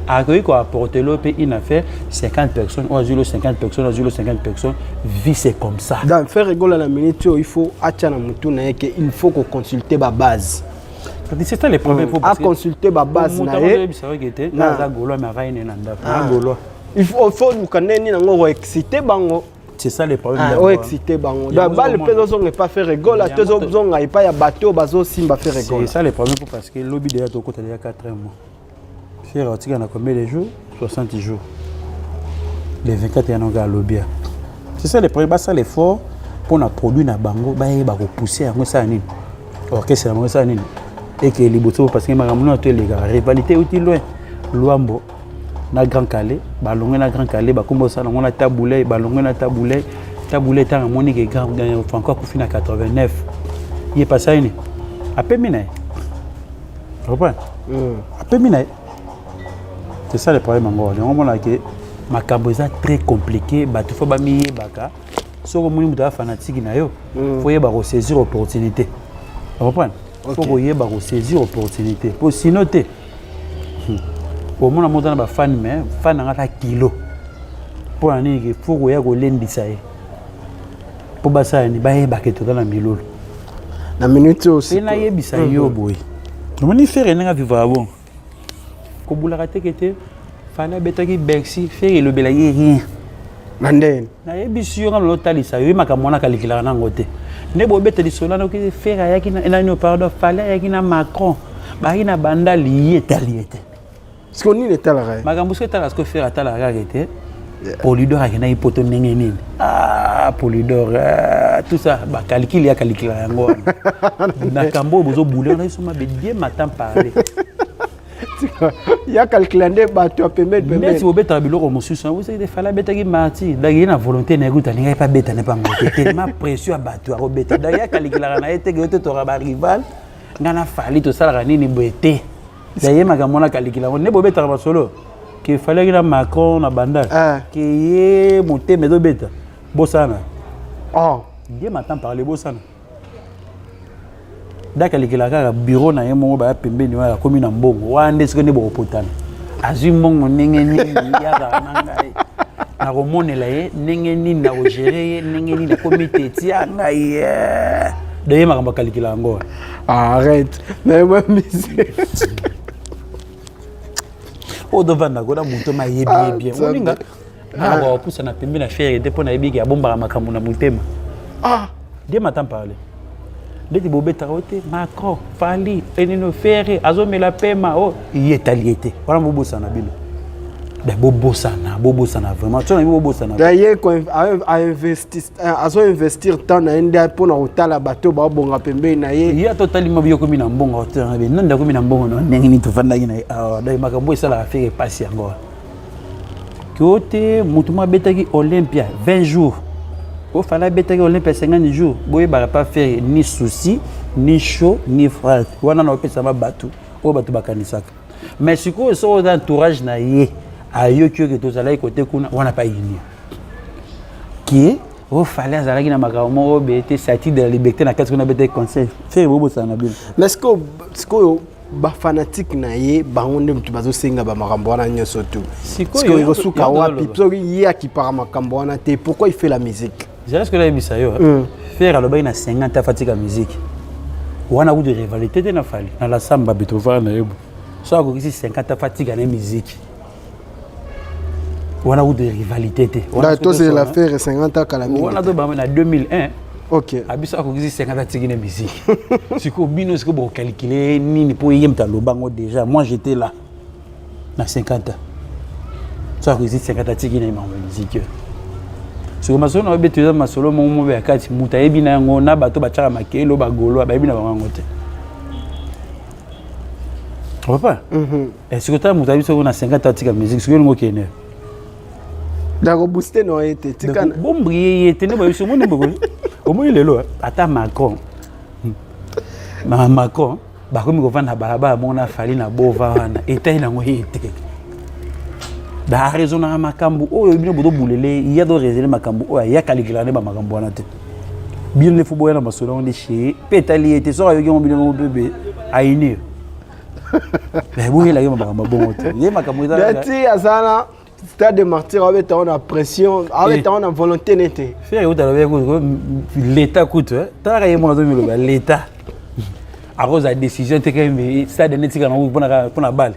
akoyi ko apporter lo pe une affaire 50 personnes ou azulo 50 personnes vie c'est comme ça dans faire rigolo la minute il faut achana mutu na que il faut qu'on consulter ba base c'est ça le problème faut à consulter ba base na na golo mais va ine nda golo il faut nous kaneni nango exciter bango. C'est ça le problème. Ah, excité bango. Da ba le peso ne pas faire rigolo, tezo zonga ipa ya bateau bazo simba faire rigolo. C'est ça le problème parce que lobby déjà to côté il y a 4 mois. Faire article na combien de jours? 60 jours. Les 24 il y a un lobby. C'est ça le problème, ça l'effort pour na produit na bango ba ko pousser yango ça nini. Orchestre yango ça nini. Et que liboto parce que makamuna to les gars rivalité outil loin. Luambo na Grand Calais balongé na Grand Calais ba kombo ça na taboulé balongé na taboulé tant monique grand encore coup fin à 89 il est passé une a péminé reprend a péminé c'est ça le problème encore on mona que makambo ça très compliqué ba tu faut ba miye baka soko moni muta fanatique na yo faut yeba ko saisir opportunité reprend faut yeba ko saisir opportunité pour sinon te au moins on a des fans mais fans ont kilo pour un il faut que y lendi ça pour basa ni ba baketo dans la milolo na minute aussi na yebisa yo boy on ni faire nga vivre bon ko bula katekete fana betaki bexi faire le belaye rien nanden na yebisi yo ngalo talisa yo makamona kalikila na ngote ne bo beteli solana ko faire yaki na no pardon fala yaki na Macron ba ina banda lié taliete. Ce qu'on est à l'arrêt. Magambo ce que tu faire à l'arrêt était Polydor a une hypothèse nengeni. Ah Polydor tout ça ba calcul ya yango. Na kambo bozo boulé on a suma bien matin parler. Il y a calculé bateau permettre mais si vous bêta biloko mosusu vous savez fallait bêta qui marti d'ailleurs na volonté na écoute n'inga pas bêta n'est pas ngote tellement précieux bateau à bêta d'ailleurs calcul na été que tu auras rival ngana fali to sala nini boete. D'ailleurs, makamona kalikila ne bobeta ba solo que fallait que Macron na banda que yé monter mais do beta bosana oh bien matin parler bosana dakalikela kaka bureau na ye moko baya pembeni oyo akomi na mbongo wana esiko nde bokopotana azwi mbongo ndenge nini yazala na ngai nakomonela ye ndenge nini nakogere ye ndenge nini akomi teti ya ngai doye makambo akalikela yango arrête mais moi oyo tovanda kona moto mayebi ye bien olinga nana bawapusa na pembe na fere te mpo nayebiki abombaka makambo na motema die matin parle ndeti bobetaka o te Macron fali enino fere azomela pema o ye etali ete wana bobosana bino bobosana vraiment tso na bibo bobosana d'ailleurs azo investir tant na ende mpona kotala bato babonga pembeni na ye ye totalima biyokomi na mbongo otebe nonda komi na mbongo no ndenge nini tovandaki na ye awa dai makambo esalaka fere epasi yango kio te motu mo abetaki Olympia 20 jours ofala abetaki Olympia 50 jours boyebaka pa faire ni souci ni chaud ni froid wana na opesama bato oyo bato bakanisaka mais sikoyo soko oza entourage na ye ayoki oyo tozalaki kote kuna wana pa yini ki ofale azalaki na makambo moko boye te sati de la liberté na kati kuna abetaki conseil fere bobosana na bino mais sikoyo bafanatique na ye bango nde motu bazosenga bamakambo wana nyonso tu sikoyo ekosuka wapi soki ye akipaka makambo wana te pourquoi il fait la musique jeunesse que nayebisa yo fere alobaki na 50 afatika musique wana kutu rivalité te na fali na la samba betovara na yebo so akokisi 50 afatika na musique wana kutu rivalité te to c'est l'affaire 50 ans kalami wana to bama na 2001 ok abiso akokisi 50 atiki na musique siko bino siko bo calculer nini po yemta lobango déjà moi j'étais là na 50 ans so akokisi 50 atiki na musique siko masolo na betuza masolo mo be akati muta yebi na yango na bato bachaka makelo bagolo bayebi na bango te papa siko ta muta biso na 50 atika musique siko ngo kene dako booster no été tikana bombrier était ne ba biso mo nembo au moins lelo ata Macron na Macron ba komi ko vanda balaba mona fali na bova wana eta ina ngo hete da raison na makambu oyo bino bodo bulele ya do raisonner makambu oyo ya kalikila ne ba makambu wana te bien le football na masolo on chez petali était so yo ngo bino bébé aini mais boye la yo makambu bongo te ye makambu da ti azana stade de martyr avec on a pression avec on a volonté nete faire ou dans l'état coûte ta ka yemo zo l'état à cause de décision te ka mais stade nete ka pour na balle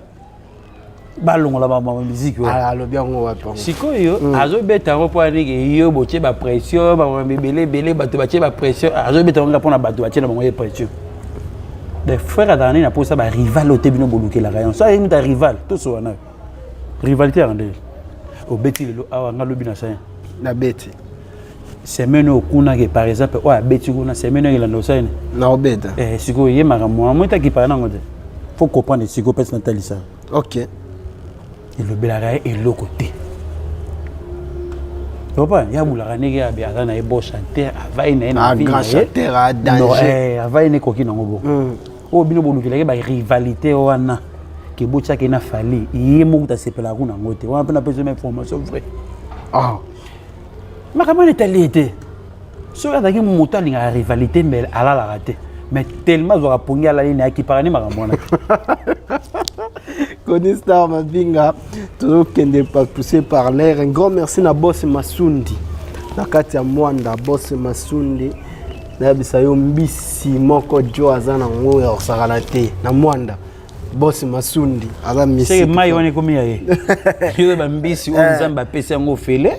ballon la musique alors bien on va pas sikoyo azo beta ko pour ndike yo boche ba pression ba belé bato bache ba pression azo beta on pour na bato bache na bango pression des frères dans na pour ça ba rival au tebino boluke la rayon ça est un rival tout ça na rivalité rende au beti le awa ngalobi na sain na beti semaine okuna ke par exemple o beti kuna semaine ngela ndo sain na obeta siko ye makamwa mo ta ki par na ngote faut comprendre siko personne talisa OK et le belara et le côté papa ya bulaka nege ya biaza na ebo chanteur avai na vie grand chanteur à danger avai ne koki na ngobo o bino bolukela ke ba rivalité wana que bocha ke na fali yemo ta sepela kuna ngote wana pena pesa information vrai makamane talité so ya daki moto alinga rivalité mais ala la raté mais tellement zo rapongi ala ni akiparani makamona Koni Star Mabinga tout kende pas poussé par l'air un grand merci na boss Masundi na kati ya Mwanda boss Masundi na bisayo mbisi moko jo azana ngo ya osakala te na Mwanda boss Masundi ala misi c'est mai wana komi ya ye yo ba mbisi o nzamba pesa ngo fele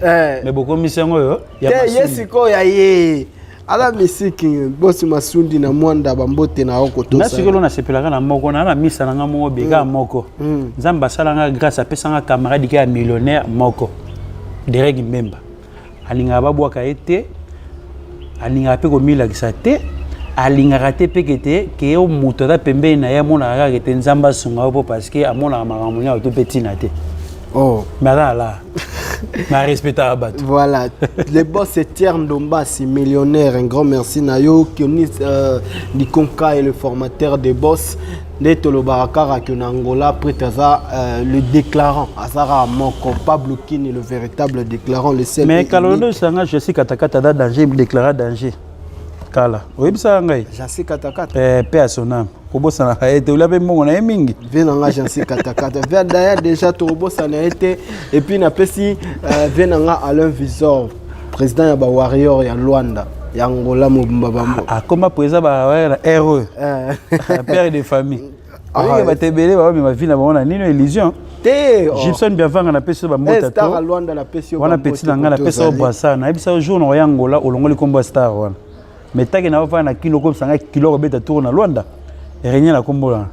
mais boko misango yo ya Masundi yesiko ya ye ala misiki boss Masundi na Mwanda bambote na oko to na sikolo na sepelaka na moko na misa na nga mo bega moko nzamba sala nga grâce à pesa nga camarade qui est millionnaire moko Derek Mbemba alinga babwaka ete alinga pe ko milakisa te alinga raté pekete ke o moto da pembe na ya mona ga ke nzamba sunga po parce que amona makambo nya to petina te mais là ma respecte à battre. Voilà, le boss c'est Thierry Ndombasi, millionnaire, un grand merci Nayo Kionis Nikonka est le formateur des boss Netolo Barakara qui en Angola prêtaza le déclarant Azara Moko Pablo Kini le véritable déclarant le seul. Mais Kalondo Sanga je sais katakata da danger me déclara danger. kala oyebisa ngai Jansi katakata paix à son âme kobosana été ola pe mbongo na ye mingi venanga Jansi katakata vers d'ailleurs déjà tobosana été et puis na pesi venanga Alain Visor président ya ba warrior ya Luanda ya Angola Mobimba Bambo akoma président ba wa heureux père de famille oui ba tebele ba ma vie na bona nino illusion te Gibson biavanga na pesi ba mbota to star Luanda la pesi wana petit na nga na pesi obasa na ebisa jour na ya Angola olongoli kombo star wana mais taki na va na kilo comme ça kilo robeta tour na Luanda rien na kombo là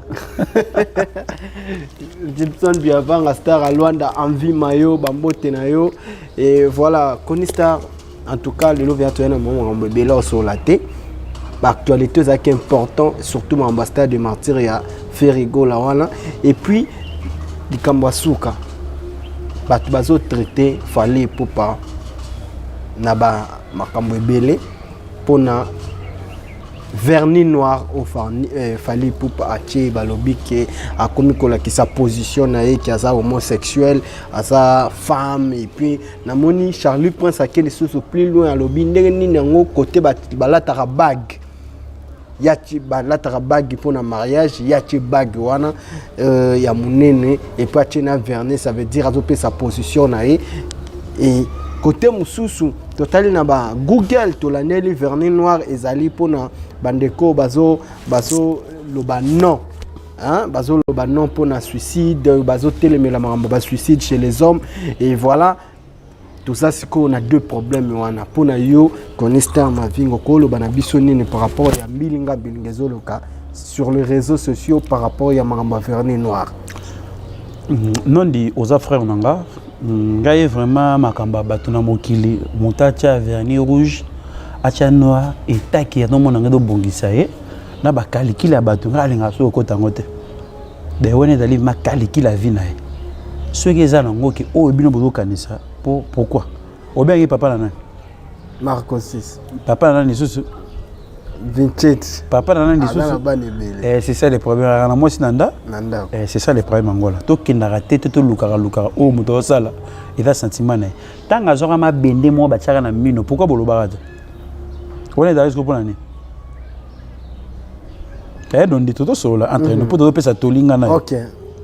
Gibson biavanga star à Luanda envie mayo bambote na yo et voilà Konistar en tout cas le vient to na moment bebela sur la tête l'actualité est important surtout l'ambassade de martyr ya Ferrigo la wana et puis di Kambasuka batu bazo traité fallait pour pas na ba makambo ebele pona vernis noir au fallait pour pas acheter balobi ke akomi kola ki sa position na ye ki aza homosexuel aza femme et puis namoni Charlie Prince akeli soso plus loin alobi ndenge nini ngo côté balata bague yati balata bague pour na mariage yati bague wana ya munene et puis acheter na vernis ça veut dire azope sa position na ye et côté mususu total na ba Google to la neli vernis noir ezali pona bandeko bazo loba non hein bazo loba non pona suicide bazo telemela mambo ba suicide chez les hommes et voilà tout ça c'est qu'on a deux problèmes wana pona yo Konistar ma vingo ko loba na biso nini par rapport ya milinga bilingezo loka sur les réseaux sociaux par rapport ya mambo vernis noir non di aux frères nanga ngai vraiment makamba batuna mokili mutacha vernis rouge acha noir et taki no mona ngado bongisa ye na bakali kila batu ngalinga so ko tangote de wone dali makali kila vie na ye ceux qui za nango ki o bino bozo kanisa pourquoi obengi papa na nani Marco 6 papa na nani susu Vincent papa na nani susu c'est ça le problème na moi sinanda nanda c'est ça le problème angola to kindara tete to lukara o muto sala et ça sentiment na tanga zoka ma bende mo ba tchaka na mino pourquoi bolobaraza on est d'ailleurs pour l'année et donc dit tout solo entre nous pour de pesa tolinga na OK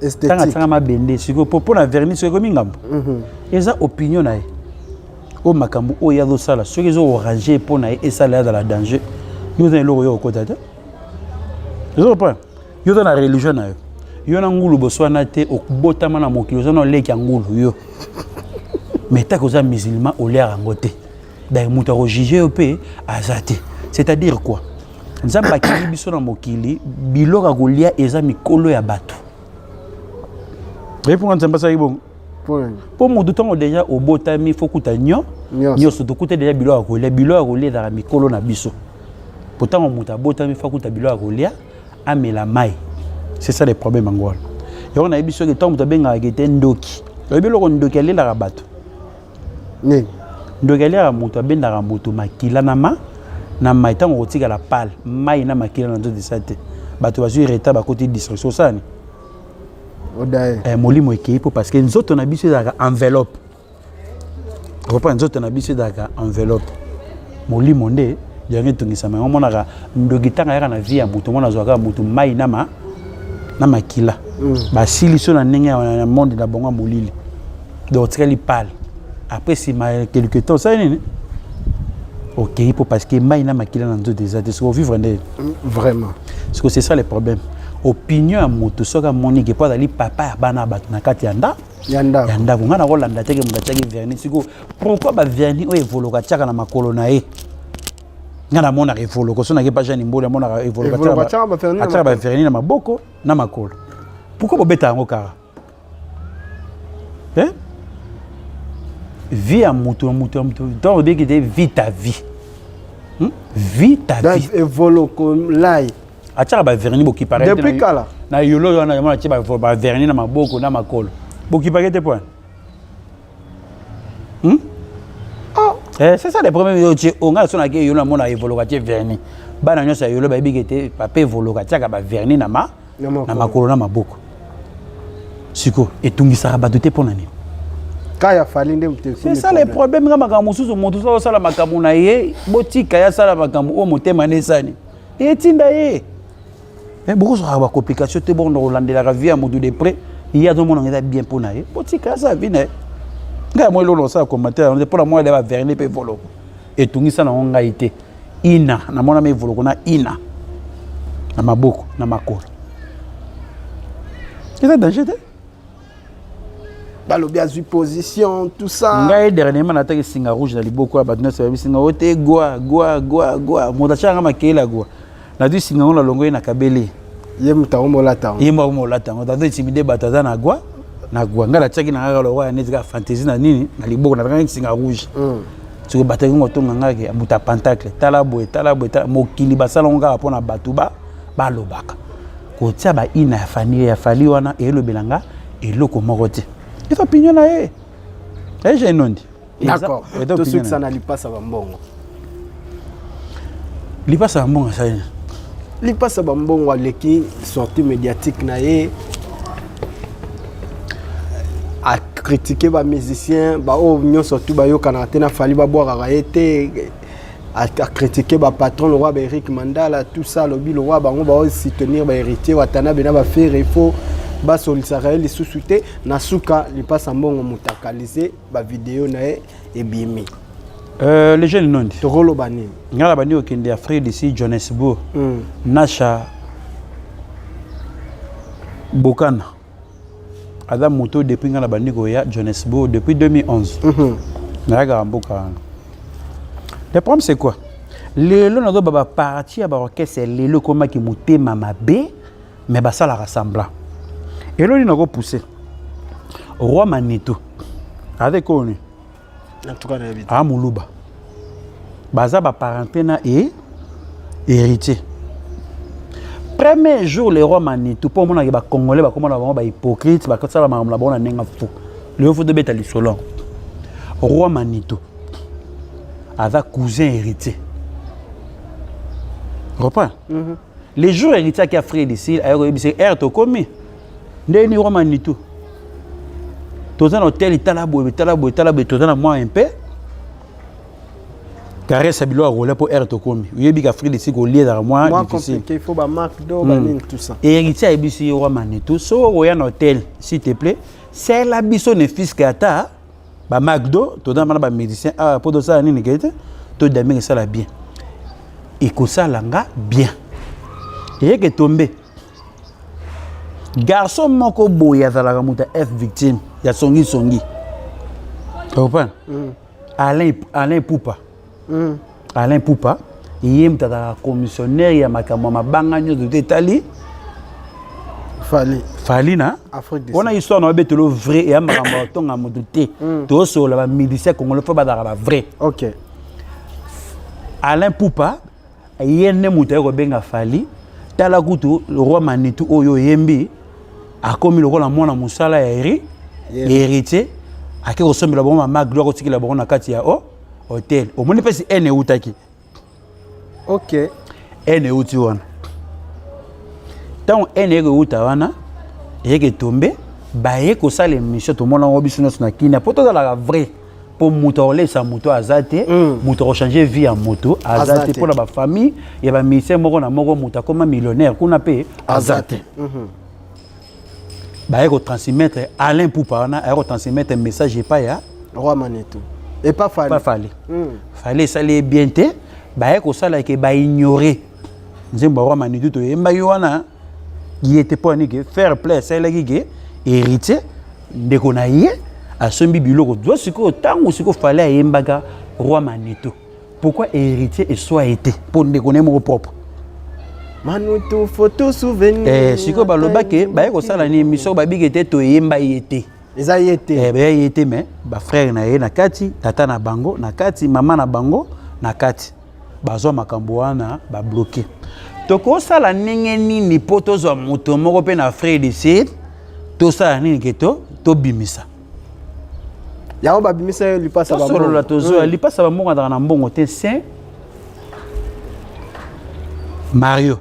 esthétique tanga tanga ma bende siko pour na vernis siko mingambo eza opinion na o makambu o ya do sala ceux qui ont orangé pour na et ça là dans la danger nous dans le yo kota te je reprends yo dans la religion na yo na ngulu boswana te okubotama na mokilo zo na leki ngulu yo mais ta koza musulman au l'air ngote d'ailleurs muta juger au pays azate c'est-à-dire quoi nzamba kili biso na mokili biloka golia eza mikolo ya bato répond nzamba sa ibon pour mo dutongo déjà au botami faut kuta nyo surtout kuta déjà biloka golia dans mikolo na biso pourtant on muta botami faut kuta biloka golia amela mai c'est ça le problème angwala et on a biso que tant muta benga kete ndoki le biloko ndoki alela ka bato ni ndokelera moto abendaka moto makila na maitango kotika la pale mai na makila na nzoto sate bato bazui reta ba côté distriction sani odaye molimo ekipo parce que nzoto na biso ezaka enveloppe reprend nzoto na biso ezaka enveloppe molimo nde yango tungisa ma monaka ndogitanga yaka na vie ya moto mona zwaka moto mai na makila basili so na ndenge ya monde na bonga molili donc tikali pale après si quelque temps ça est OK parce que maïna makila na nzo des ates so vivre vraiment parce que c'est ça le problème opinion à moto soka monique pas dali papa bana bat na kati yanda ngana ko landa teke mbataki vernis siko pourquoi ba vernis o evoloka tchaka na makolo na e ngana mona evoloka so na ke pas jani mbola mona evoloka tchaka ba vernis na maboko na makolo pourquoi bobeta ngo kara vie à moto donc bien que vie ta vie vie ta vie évolo comme lai acha ba vernis boki paraît depuis kala na yolo yana yama ti ba vernis na maboko na makolo boki paraît te point c'est ça le problème yo ti on a sona ke yolo mona évolo ka ti vernis bana nyosa yolo ba bigete papa évolo ka ti ka ba vernis na makolo na maboko siko etungisa ba doté pour nani Kaya falinde c'est ça le problème nga makambo susu moto so sala makambo na ye botika ya sala makambo o motema nesani etinda ye mais beaucoup ça ba complication te bon rolandela la vie à moto de près il y a tout le monde bien pour na ye botika ça vie na nga moi lolo ça commentaire on pour moi va verner pe volo et tungi ça na nga ité ina na mona me volo na ina na maboko na makolo c'est danger balobi azui position tout ça ngai dernièrement nataki singa rouge na liboko ya bato nyonso babi singa ote gwa moto atyaka makeyela gwa nazwi singa ngo na longo ye na kabele ye moto akomolata ye mo akomolata ngo tazo intimide bato aza na gwa ngai natyaki na kaka lokwa ya neti kaka fantaisie na nini na liboko natakaki singa rouge soki bataki ngo tonga ngaki moto ya pentacle tala boye mokili basala ngo kaka mpona bato balobaka kotia baina ya fali wana elobelanga eloko moko te eza opinion na ye j'ai nondi d'accord to soki sana lipasa bambongo ça lipasa bambongo aleki sortie médiatique na ye a critiquer ba musicien ba o nyonso tu bayokana te na fali babwaka ye te a critiquer ba patron le roi Eric Mandala tout ça lobi le roi bango ba soutenir ba héritier watana bena ba faire il faut ba solisaire les sous-souté na suka li passe mbongo mutakaliser ba vidéo na e bimi les jeunes non to rolo bani ngala bani okende Afrique d'ici Johannesburg Nacha Bokana Adam moto depuis ngala bani ko ya Johannesburg depuis 2011 na ga mboka. Le problème c'est quoi? Lelo na do baba parti ya ba orchestre lelo koma ki mutema mabe mais ba sala rassembla. Et là, il a repoussé. Roi Manitou. Avec quoi on est? En tout cas, à Moulouba. Baza ba parenté na et héritier. Premier jour le roi Manitou pour moi ba congolais ba comment ba hypocrite ba ça la mamla bona nenga fou. Le fou de betali solon. Roi Manitou. Avec cousin héritier. Reprends. Les jours héritiers qui a frère d'ici, c'est air to commis. Ndeni roi Manitou. Toza na hôtel talabo toza na moi un peu. Caresse bilo a roulé pour air to komi. Yebi ka frère d'ici ko lié dans moi difficile. Il faut ba marque d'or tout ça. Et héritier ebisi roi Manitou so roya na hôtel s'il te plaît. C'est la biso ne fils kata ba McDo toza na ba médecin ah pour ça nini kete to dami ça la bien. Et ko ça langa bien. Et que tomber garçon moko boya zalaka muta F victime ya songi comprends Alain Poupa Alain Poupa yé mutata commissionnaire ya makambo mabanga nyo de tali fali na on a histoire na betelo vrai et makambo tonga moduté to so la médecin congolais fo badara ba vrai. OK. Alain Poupa yé ne muta ko benga fali tala kutu le roi Manitou oyo yembi a commis le rôle à mon musala héritier a qui ressemble la bonne ma gloire aussi la bonne kati ya hôtel au moins pas si ene utaki. OK. Ene uti wana tant ene uta wana et que tomber ba ye ko sala émission tout monde en biso na kina poto dans la vrai pour motoler sa moto azate moto changer vie en moto azate pour la famille et ba ministère moko na moko moto comme millionnaire kuna pe azate. Bah, il transmettre Alain Poupa, il transmettre un message pas ya roi Manitou et pas fallait. Pas fallait. Fallait ça les bien te, bah il ça là que bah ignorer. Nzemba roi Manitou to yemba yona, il était pas ni que faire play ça là qui héritier de konaïe à son bibiloko doit ce que tant ou ce que fallait yemba roi Manitou. Pourquoi héritier et soit été pour ne connaître mon propre. Manitou photo souvenir. Si ko baloba ke ba ko sala ni mission ba bigete to yemba yete. Eza yete. Ba yete mais ba frère na ye na kati, tata na bango na kati, maman na bango na kati. Bazo makambo wana ba bloquer. To ko sala ninge nini poto zo moto moko pe na frère de site. To sala nini keto to bimisa. Ya ba bimisa li passa ba mbongo. La tozo li passa ba mbongo na mbongo te saint Mario.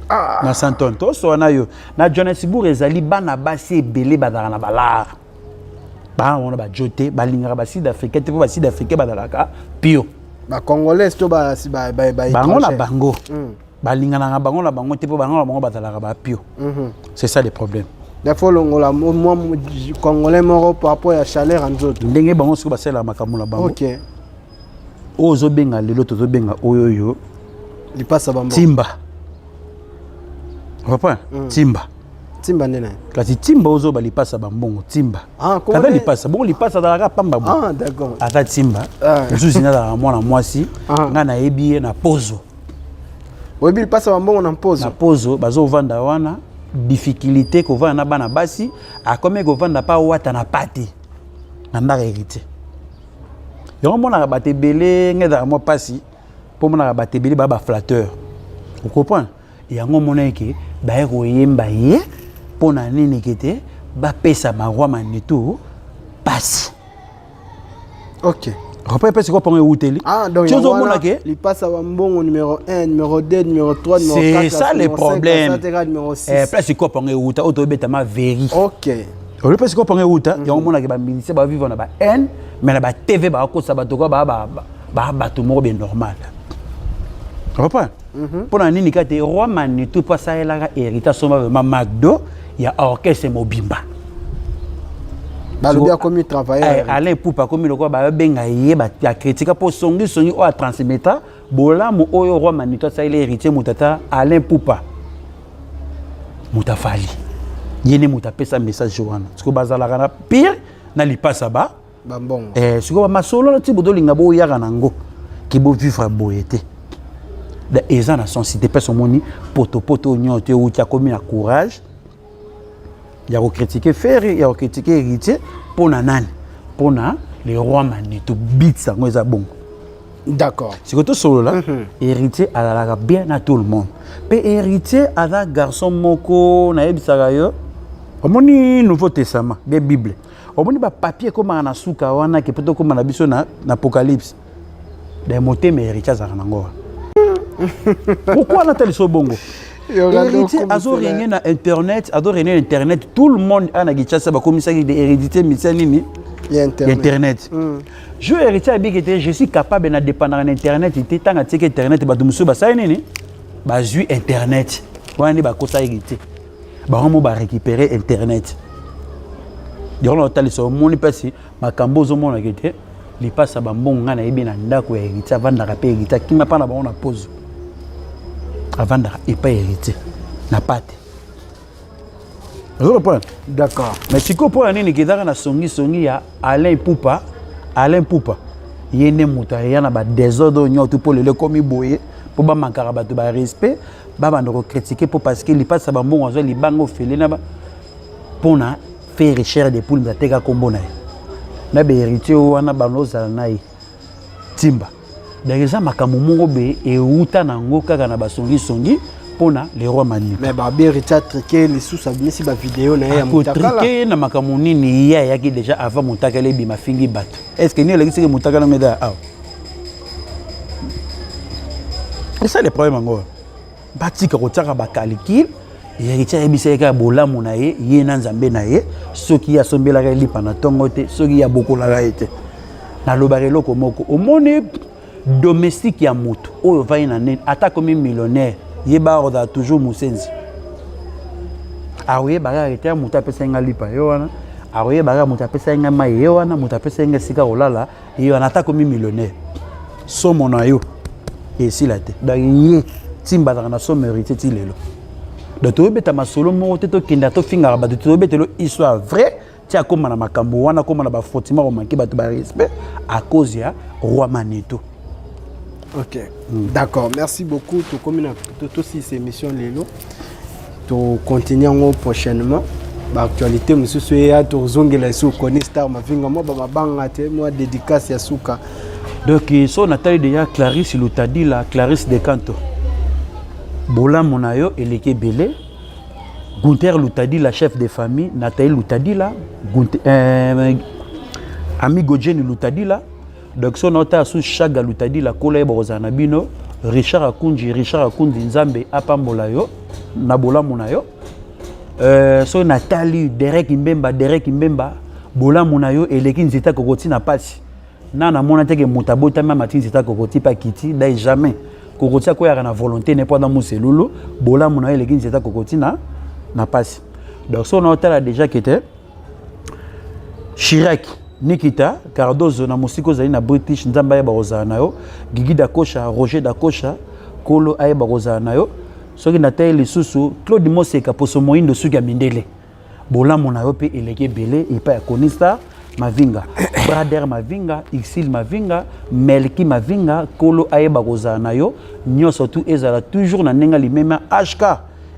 Na Santon to so na yo na Johannesburg ezali bana basi ebele badara na balar ba on ba joté ba lingara ba sud africain te ba sud africain ba dalaka pio ba congolais to ba si ba bango na bango ba lingana bango na bango te bango na bango ba dalaka ba pio c'est ça le problème. Des fois, moi, Congolais, mort par rapport à la chaleur en zone. Ndenge bango siko basela makambo na bango. Ok. Ozo benga lelo tozo benga oyoyo. Il passe à Bambo. Timba. Papa, Timba. Timba nena. Kasi Timba ozo ba li passe bambongo Timba. Ah, comment Kada li passe bon li passe dans la pamba bon. Ah, d'accord. Ata Timba. Ozo na la mwana mwasi nga na yebi na pozo. Oyebi il passe à Bambo on en pose. Na pozo bazo vanda wana. Difficulté ko vanda bana basi a comme ko vanda pa wata na pati na ndaka hérité yo mona ba tebele ngeda mo pasi po mona ba tebele ba flatteur vous comprenez ya ngo mona ke ba ko yemba ye pona nini kete ba pesa ma roi manitou pasi. Ok. Après, c'est quoi pour Outeli? Ah, donc il passe à Bambongo numéro 1, numéro 2, numéro 3, numéro 4. C'est ça le problème. Numéro 6. C'est quoi pour Outa? Autobétama véri. Ok. Le plus quoi pour Outa? Il y a un monde qui va ministère, va vivre dans la N, mais la TV va cause ça va tout tout monde normal. Tu comprends? Pour un nini kate roi Manitou pas ça là héritage soma McDo, il y a orchestre Mobimba. Balobi a commis travailler Alain Poupa comme le quoi ba benga ye ba critique pour songi o a transmettre bola mo oyo roi Manitou ça il héritier mutata Alain Poupa mutafali yene mutapesa message wana parce que bazala kana pire na li passa ba bambongo siko ma solo la tibo dolinga bo yaka nango ki bo vivre boyete da ezana sensibilité personne moni poto nyote ou tia commis na courage. Il y a critiqué Ferry, il y a critiqué héritier pour nani pour les rois Manitou bit ça moi ça bon. D'accord. C'est que tout solo là héritier a la bien à tout le monde. Pe héritier a la garçon moko na ebisaka yo. Omoni Nouveau Testament, des Bibles. Omoni ba papier comme na suka wana ke poto comme na biso na Apocalypse. Des mots mais héritier za nango. Pourquoi na tali so bongo? Héritier azo régner na internet, tout le monde a na gichasa ba komisa de hérédité misanini internet. Je héritier abikete je suis capable na dépendre en internet, il tanga teke internet ba dumusu ba sa nini ba zui internet. Wani ba kosa héritier. Ba homo ba récupérer internet. Yo na tali so moni pasi makambo zo mona kete li passa ba mbonga na yebi na ndako ya héritier vanda ka héritier kima pa na ba on pose. Avant et pas hérité na pate. D'accord. Mais si ko pour nini ki na songi ya Alain Poupa yene muta ya na ba désordre nyoto pour le comme boye pour ba mankara ba to ba respect ba ndoko critiquer pour parce que li passe ba mbongo zo li bango fele na ba pona faire recherche des poules teka kombo na be héritier wana ba noza na Timba. D'ailleurs, makambo mongo be e uta nango kaka na basongi pona les rois Manitou. Mais ba bien Richard triqué les sous abimisi ba vidéo na ya mutakala. Triqué na makambo nini ya yaki déjà avant mutakala bi mafingi bato. Est-ce que ni le kisi mutakala ngeda ah. C'est ça le problème ngo. Batika ko tsaka ba calcul ya Richard ebiseka bola munaye ye na nzambe na ye soki ya sombela ka lipa na tongo te soki ya bokola ka ete. Na lobarelo ko moko omone domestique ya moto oyo vai na nene ata comme millionnaire yeba oda toujours musenzi awe baga arrêter moto apesa nga lipa yo wana awe baga moto apesa nga mai yo wana moto apesa nga sika olala yo ata comme millionnaire somo na yo et si la te da ye timba na somo hérité ti lelo da to beta masolo mo te to kinda to finga ba to betelo histoire vrai ti akoma na makambo wana koma na ba fotima ko manki ba to ba respect à cause ya roi Manitou. Ok, d'accord. Merci beaucoup. Tu communes toutes ces émissions Lelo. Tu continues prochainement. L'actualité, monsieur Soya, tu zongela sous Conistar, ma finga moi babangate moi dédicace ya souka. Donc so Nathalie déjà Clarisse Lutadi la Clarisse de Canto. Bola monayo eleke belé. Gunther Lutadi la chef de famille, Nathalie Lutadi la Amigo Jenny Lutadi la. Donc son nota sous chaque Lutadi la kola borozana bino Richard Akunji Nzambe apambola yo na bola monayo so Nathalie Derek Mbemba bola munayo eleki nzita kokoti na pasi na na mona teke mutabota ma matin nzita kokoti pa kiti dai jamais kokoti ko ya na volonté ne pendant muselulu bola munayo eleki nzita kokoti na pasi donc so on a déjà qui était Chirac Nikita Cardozo na musiko zali na British nzamba ya baroza nayo Gigi Dakosha Roger Dakosha Kolo ay baroza nayo soki na taille lisusu Claude Moseka poso moindo suki ya mindele bola monayo pe eleke belé et pas Konista Mavinga Brader Mavinga Ixil Mavinga Melki Mavinga Kolo ay baroza nayo nyoso tout ezala toujours na nenga limema HK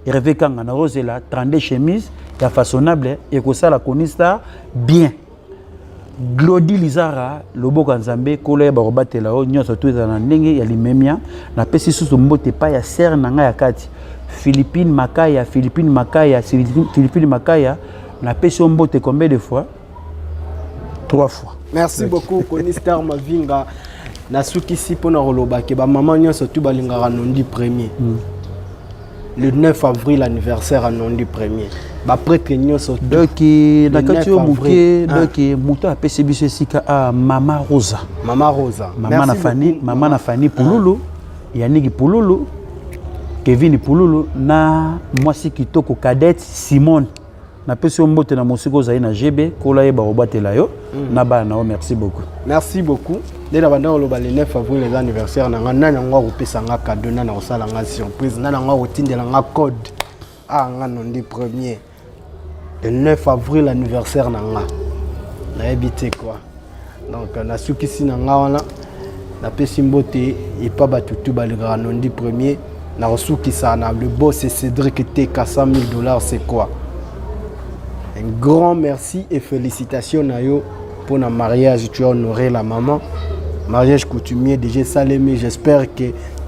Hervé Kanga na Rosela 32 chemises ya façonnable et que ça la Konista bien Glody Lizara loboko nzambe kolo ya barobatela o nyoso tout ezala ndenge ya limemia na pesi susu mbote pa ya ser na nga ya kati Philippine Makaya na pesi mbote combien de fois 3 fois. Merci beaucoup Konista Mavinga na sukisi pona roloba ke ba maman nyoso tout balingara nondi premier. Le 9 avril anniversaire à non du premier. Ba prêtre nyoso donc nakati yo muke donc muto apesi biso sika a Mama Rosa. Mama na Fani Pululu, Yannick Pululu, Kevin Pululu na mwasi kitoko Cadette Simone. Na pesi mbote na musiko zai na GB kola yeba obatela yo na bana o merci beaucoup. Merci beaucoup. Dès la bande le 9 avril les anniversaire na ngana ngwa kopesa nga cadeau na osala nga surprise na ngwa otindela nga code a nga nondi premier. Le 9 avril anniversaire na nga. Na ebité quoi. Donc na sukisi na nga wana na pesi mbote et pas batutu baligara nondi premier na sukisa na le boss c'est Cédric Teka $100,000 c'est quoi? Un grand merci et félicitations Nayo pour le mariage. Tu as honoré la maman. Mariage coutumier déjà salémé. J'espère que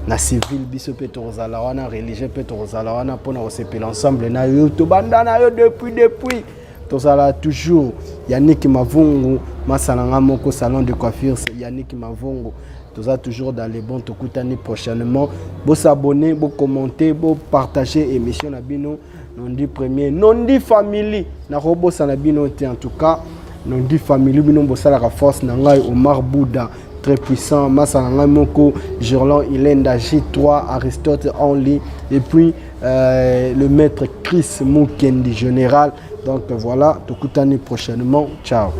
na civil biso peto rozalawana religieux peto rozalawana pour nous recevoir l'ensemble Nayo to banda Nayo depuis to sala toujours Yannick Mavungu masalanga moko salon de coiffure c'est Yannick Mavungu. Tout ça toujours dans les bons tokutani prochainement. Vous s'abonner, vous commenter, vous partager émission Nabino Nondi premier Nondi family na robo sanabino en tout cas Nondi family bino bosala la force nangai Omar Bouda très puissant Masalanga Moko Gerland Ilenda J3 Aristote Only et puis le maître Chris Mukendi général donc voilà tokutani prochainement ciao.